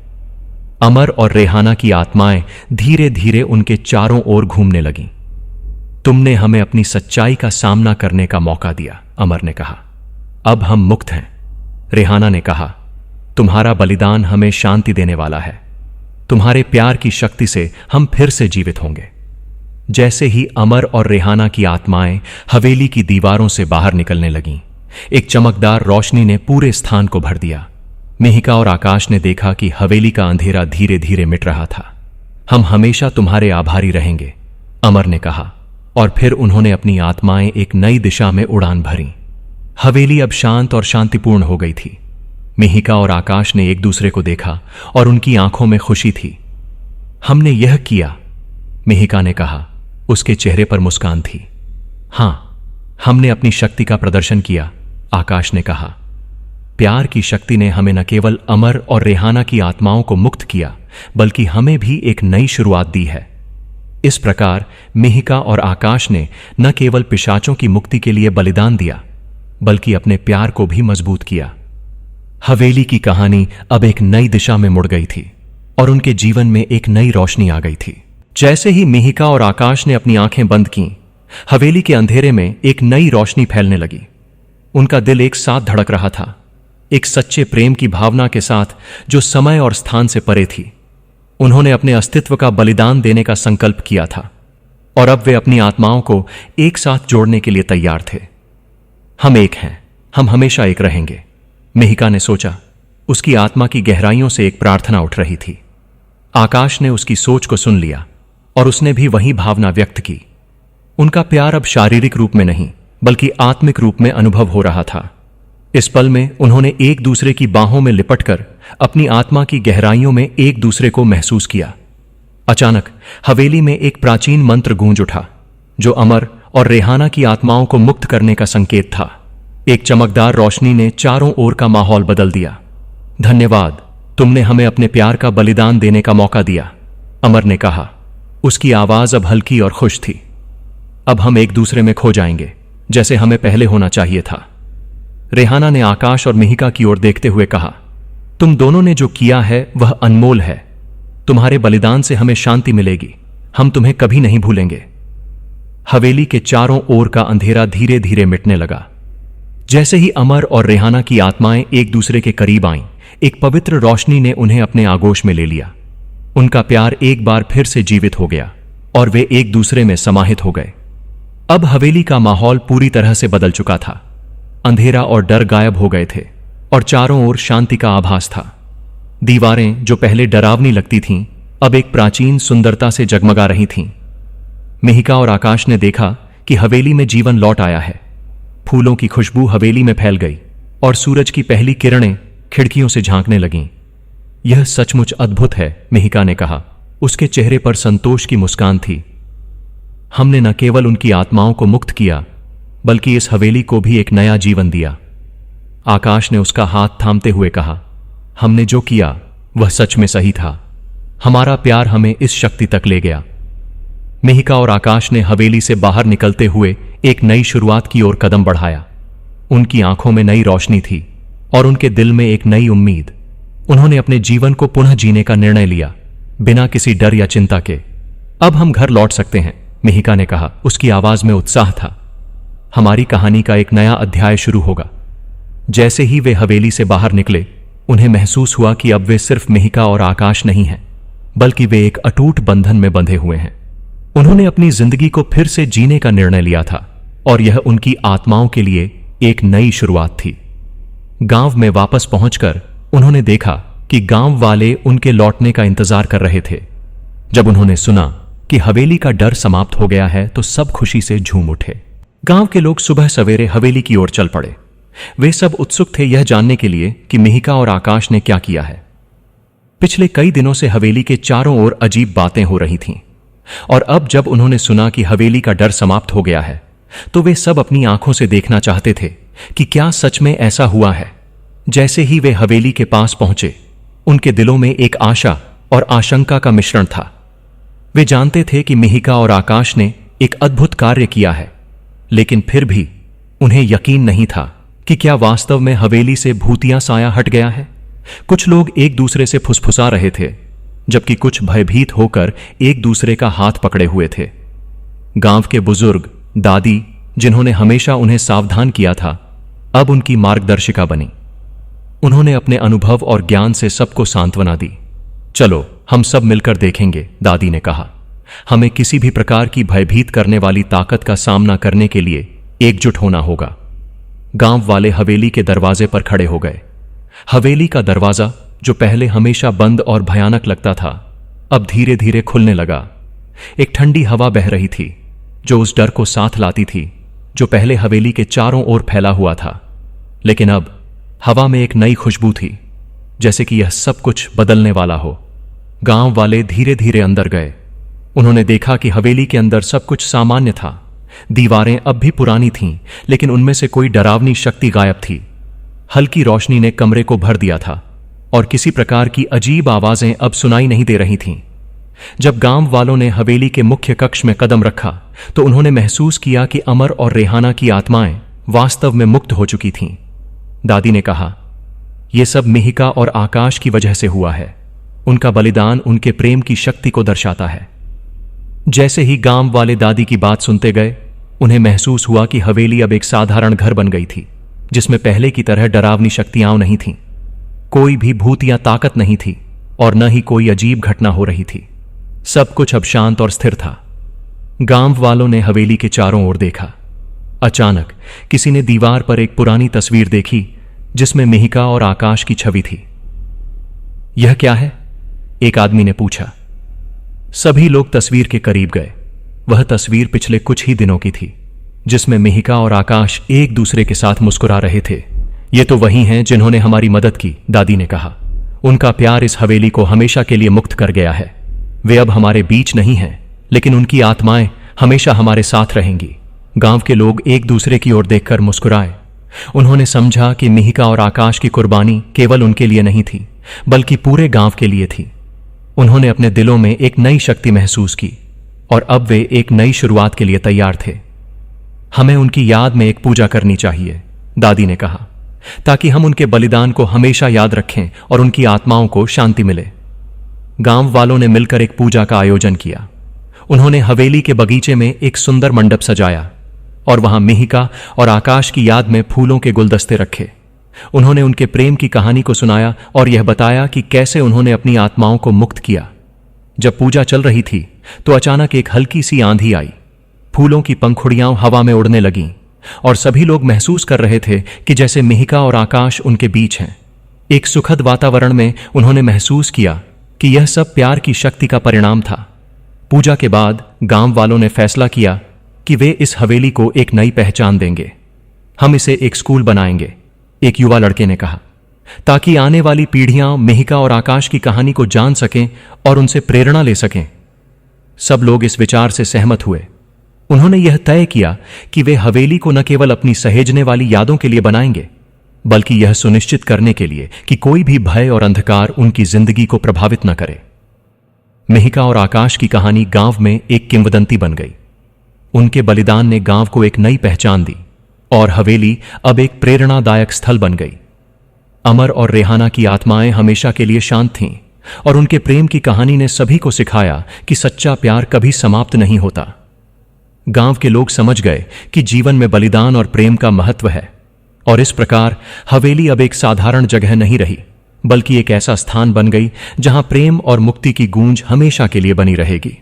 अमर और रेहाना की आत्माएं धीरे धीरे उनके चारों ओर घूमने लगीं। तुमने हमें अपनी सच्चाई का सामना करने का मौका दिया, अमर ने कहा। अब हम मुक्त हैं, रेहाना ने कहा। तुम्हारा बलिदान हमें शांति देने वाला है। तुम्हारे प्यार की शक्ति से हम फिर से जीवित होंगे। जैसे ही अमर और रेहाना की आत्माएं हवेली की दीवारों से बाहर निकलने लगीं, एक चमकदार रोशनी ने पूरे स्थान को भर दिया। मिहिका और आकाश ने देखा कि हवेली का अंधेरा धीरे धीरे मिट रहा था। हम हमेशा तुम्हारे आभारी रहेंगे, अमर ने कहा। और फिर उन्होंने अपनी आत्माएं एक नई दिशा में उड़ान भरी। हवेली अब शांत और शांतिपूर्ण हो गई थी। मिहिका और आकाश ने एक दूसरे को देखा और उनकी आंखों में खुशी थी। हमने यह किया, मिहिका ने कहा। उसके चेहरे पर मुस्कान थी। हां, हमने अपनी शक्ति का प्रदर्शन किया, आकाश ने कहा। प्यार की शक्ति ने हमें न केवल अमर और रेहाना की आत्माओं को मुक्त किया बल्कि हमें भी एक नई शुरुआत दी है। इस प्रकार मिहिका और आकाश ने न केवल पिशाचों की मुक्ति के लिए बलिदान दिया बल्कि अपने प्यार को भी मजबूत किया। हवेली की कहानी अब एक नई दिशा में मुड़ गई थी और उनके जीवन में एक नई रोशनी आ गई थी। जैसे ही मिहिका और आकाश ने अपनी आंखें बंद कीं, हवेली के अंधेरे में एक नई रोशनी फैलने लगी। उनका दिल एक साथ धड़क रहा था, एक सच्चे प्रेम की भावना के साथ जो समय और स्थान से परे थी। उन्होंने अपने अस्तित्व का बलिदान देने का संकल्प किया था और अब वे अपनी आत्माओं को एक साथ जोड़ने के लिए तैयार थे। हम एक हैं, हम हमेशा एक रहेंगे, मिहिका ने सोचा। उसकी आत्मा की गहराइयों से एक प्रार्थना उठ रही थी। आकाश ने उसकी सोच को सुन लिया और उसने भी वही भावना व्यक्त की। उनका प्यार अब शारीरिक रूप में नहीं बल्कि आत्मिक रूप में अनुभव हो रहा था। इस पल में उन्होंने एक दूसरे की बाहों में लिपटकर अपनी आत्मा की गहराइयों में एक दूसरे को महसूस किया। अचानक हवेली में एक प्राचीन मंत्र गूंज उठा जो अमर और रेहाना की आत्माओं को मुक्त करने का संकेत था। एक चमकदार रोशनी ने चारों ओर का माहौल बदल दिया। धन्यवाद, तुमने हमें अपने प्यार का बलिदान देने का मौका दिया, अमर ने कहा। उसकी आवाज अब हल्की और खुश थी। अब हम एक दूसरे में खो जाएंगे जैसे हमें पहले होना चाहिए था। रेहाना ने आकाश और मिहिका की ओर देखते हुए कहा, तुम दोनों ने जो किया है वह अनमोल है। तुम्हारे बलिदान से हमें शांति मिलेगी। हम तुम्हें कभी नहीं भूलेंगे। हवेली के चारों ओर का अंधेरा धीरे धीरे मिटने लगा। जैसे ही अमर और रेहाना की आत्माएं एक दूसरे के करीब आईं, एक पवित्र रोशनी ने उन्हें अपने आगोश में ले लिया। उनका प्यार एक बार फिर से जीवित हो गया और वे एक दूसरे में समाहित हो गए। अब हवेली का माहौल पूरी तरह से बदल चुका था। अंधेरा और डर गायब हो गए थे और चारों ओर शांति का आभास था। दीवारें जो पहले डरावनी लगती थीं, अब एक प्राचीन सुंदरता से जगमगा रही थीं। मिहिका और आकाश ने देखा कि हवेली में जीवन लौट आया है। फूलों की खुशबू हवेली में फैल गई और सूरज की पहली किरणें खिड़कियों से झांकने लगीं। यह सचमुच अद्भुत है, मिहिका ने कहा। उसके चेहरे पर संतोष की मुस्कान थी। हमने न केवल उनकी आत्माओं को मुक्त किया, बल्कि इस हवेली को भी एक नया जीवन दिया। आकाश ने उसका हाथ थामते हुए कहा, हमने जो किया वह सच में सही था। हमारा प्यार हमें इस शक्ति तक ले गया। मिहिका और आकाश ने हवेली से बाहर निकलते हुए एक नई शुरुआत की ओर कदम बढ़ाया। उनकी आंखों में नई रोशनी थी और उनके दिल में एक नई उम्मीद। उन्होंने अपने जीवन को पुनः जीने का निर्णय लिया, बिना किसी डर या चिंता के। अब हम घर लौट सकते हैं, मिहिका ने कहा। उसकी आवाज में उत्साह था। हमारी कहानी का एक नया अध्याय शुरू होगा। जैसे ही वे हवेली से बाहर निकले, उन्हें महसूस हुआ कि अब वे सिर्फ मिहिका और आकाश नहीं हैं, बल्कि वे एक अटूट बंधन में बंधे हुए हैं। उन्होंने अपनी जिंदगी को फिर से जीने का निर्णय लिया था और यह उनकी आत्माओं के लिए एक नई शुरुआत थी। गांव में वापस पहुंचकर उन्होंने देखा कि गांव वाले उनके लौटने का इंतजार कर रहे थे। जब उन्होंने सुना कि हवेली का डर समाप्त हो गया है, तो सब खुशी से झूम उठे। गांव के लोग सुबह सवेरे हवेली की ओर चल पड़े। वे सब उत्सुक थे यह जानने के लिए कि मिहिका और आकाश ने क्या किया है। पिछले कई दिनों से हवेली के चारों ओर अजीब बातें हो रही थीं, और अब जब उन्होंने सुना कि हवेली का डर समाप्त हो गया है, तो वे सब अपनी आंखों से देखना चाहते थे कि क्या सच में ऐसा हुआ है। जैसे ही वे हवेली के पास पहुंचे, उनके दिलों में एक आशा और आशंका का मिश्रण था। वे जानते थे कि मिहिका और आकाश ने एक अद्भुत कार्य किया है, लेकिन फिर भी उन्हें यकीन नहीं था कि क्या वास्तव में हवेली से भूतिया साया हट गया है। कुछ लोग एक दूसरे से फुसफुसा रहे थे, जबकि कुछ भयभीत होकर एक दूसरे का हाथ पकड़े हुए थे। गांव के बुजुर्ग, दादी, जिन्होंने हमेशा उन्हें सावधान किया था, अब उनकी मार्गदर्शिका बनी। उन्होंने अपने अनुभव और ज्ञान से सबको सांत्वना दी। चलो, हम सब मिलकर देखेंगे, दादी ने कहा। हमें किसी भी प्रकार की भयभीत करने वाली ताकत का सामना करने के लिए एकजुट होना होगा। गांव वाले हवेली के दरवाजे पर खड़े हो गए। हवेली का दरवाजा, जो पहले हमेशा बंद और भयानक लगता था, अब धीरे धीरे खुलने लगा। एक ठंडी हवा बह रही थी, जो उस डर को साथ लाती थी जो पहले हवेली के चारों ओर फैला हुआ था। लेकिन अब हवा में एक नई खुशबू थी, जैसे कि यह सब कुछ बदलने वाला हो। गांव वाले धीरे धीरे अंदर गए। उन्होंने देखा कि हवेली के अंदर सब कुछ सामान्य था। दीवारें अब भी पुरानी थीं, लेकिन उनमें से कोई डरावनी शक्ति गायब थी। हल्की रोशनी ने कमरे को भर दिया था और किसी प्रकार की अजीब आवाजें अब सुनाई नहीं दे रही थीं। जब गांव वालों ने हवेली के मुख्य कक्ष में कदम रखा, तो उन्होंने महसूस किया कि अमर और रेहाना की आत्माएं वास्तव में मुक्त हो चुकी थीं। दादी ने कहा, यह सब मिहिका और आकाश की वजह से हुआ है। उनका बलिदान उनके प्रेम की शक्ति को दर्शाता है। जैसे ही गांव वाले दादी की बात सुनते गए, उन्हें महसूस हुआ कि हवेली अब एक साधारण घर बन गई थी, जिसमें पहले की तरह डरावनी शक्तियां नहीं थीं। कोई भी भूत या ताकत नहीं थी और न ही कोई अजीब घटना हो रही थी। सब कुछ अब शांत और स्थिर था। गांव वालों ने हवेली के चारों ओर देखा। अचानक किसी ने दीवार पर एक पुरानी तस्वीर देखी, जिसमें मिहिका और आकाश की छवि थी। यह क्या है? एक आदमी ने पूछा। सभी लोग तस्वीर के करीब गए। वह तस्वीर पिछले कुछ ही दिनों की थी, जिसमें मिहिका और आकाश एक दूसरे के साथ मुस्कुरा रहे थे। ये तो वही हैं जिन्होंने हमारी मदद की, दादी ने कहा। उनका प्यार इस हवेली को हमेशा के लिए मुक्त कर गया है। वे अब हमारे बीच नहीं हैं, लेकिन उनकी आत्माएं हमेशा हमारे साथ रहेंगी। गांव के लोग एक दूसरे की ओर देखकर मुस्कुराए। उन्होंने समझा कि मिहिका और आकाश की कुर्बानी केवल उनके लिए नहीं थी, बल्कि पूरे गांव के लिए थी। उन्होंने अपने दिलों में एक नई शक्ति महसूस की और अब वे एक नई शुरुआत के लिए तैयार थे। हमें उनकी याद में एक पूजा करनी चाहिए, दादी ने कहा, ताकि हम उनके बलिदान को हमेशा याद रखें और उनकी आत्माओं को शांति मिले। गांव वालों ने मिलकर एक पूजा का आयोजन किया। उन्होंने हवेली के बगीचे में एक सुंदर मंडप सजाया और वहां मिहिका और आकाश की याद में फूलों के गुलदस्ते रखे। उन्होंने उनके प्रेम की कहानी को सुनाया और यह बताया कि कैसे उन्होंने अपनी आत्माओं को मुक्त किया। जब पूजा चल रही थी, तो अचानक एक हल्की सी आंधी आई। फूलों की पंखुड़ियां हवा में उड़ने लगीं और सभी लोग महसूस कर रहे थे कि जैसे मिहिका और आकाश उनके बीच हैं। एक सुखद वातावरण में उन्होंने महसूस किया कि यह सब प्यार की शक्ति का परिणाम था। पूजा के बाद गांव वालों ने फैसला किया कि वे इस हवेली को एक नई पहचान देंगे। हम इसे एक स्कूल बनाएंगे, एक युवा लड़के ने कहा, ताकि आने वाली पीढ़ियां मिहिका और आकाश की कहानी को जान सकें और उनसे प्रेरणा ले सकें। सब लोग इस विचार से सहमत हुए। उन्होंने यह तय किया कि वे हवेली को न केवल अपनी सहेजने वाली यादों के लिए बनाएंगे, बल्कि यह सुनिश्चित करने के लिए कि कोई भी भय और अंधकार उनकी जिंदगी को प्रभावित न करे। मिहिका और आकाश की कहानी गांव में एक किंवदंती बन गई। उनके बलिदान ने गांव को एक नई पहचान दी और हवेली अब एक प्रेरणादायक स्थल बन गई। अमर और रेहाना की आत्माएं हमेशा के लिए शांत थीं और उनके प्रेम की कहानी ने सभी को सिखाया कि सच्चा प्यार कभी समाप्त नहीं होता। गांव के लोग समझ गए कि जीवन में बलिदान और प्रेम का महत्व है, और इस प्रकार हवेली अब एक साधारण जगह नहीं रही, बल्कि एक ऐसा स्थान बन गई जहां प्रेम और मुक्ति की गूंज हमेशा के लिए बनी रहेगी।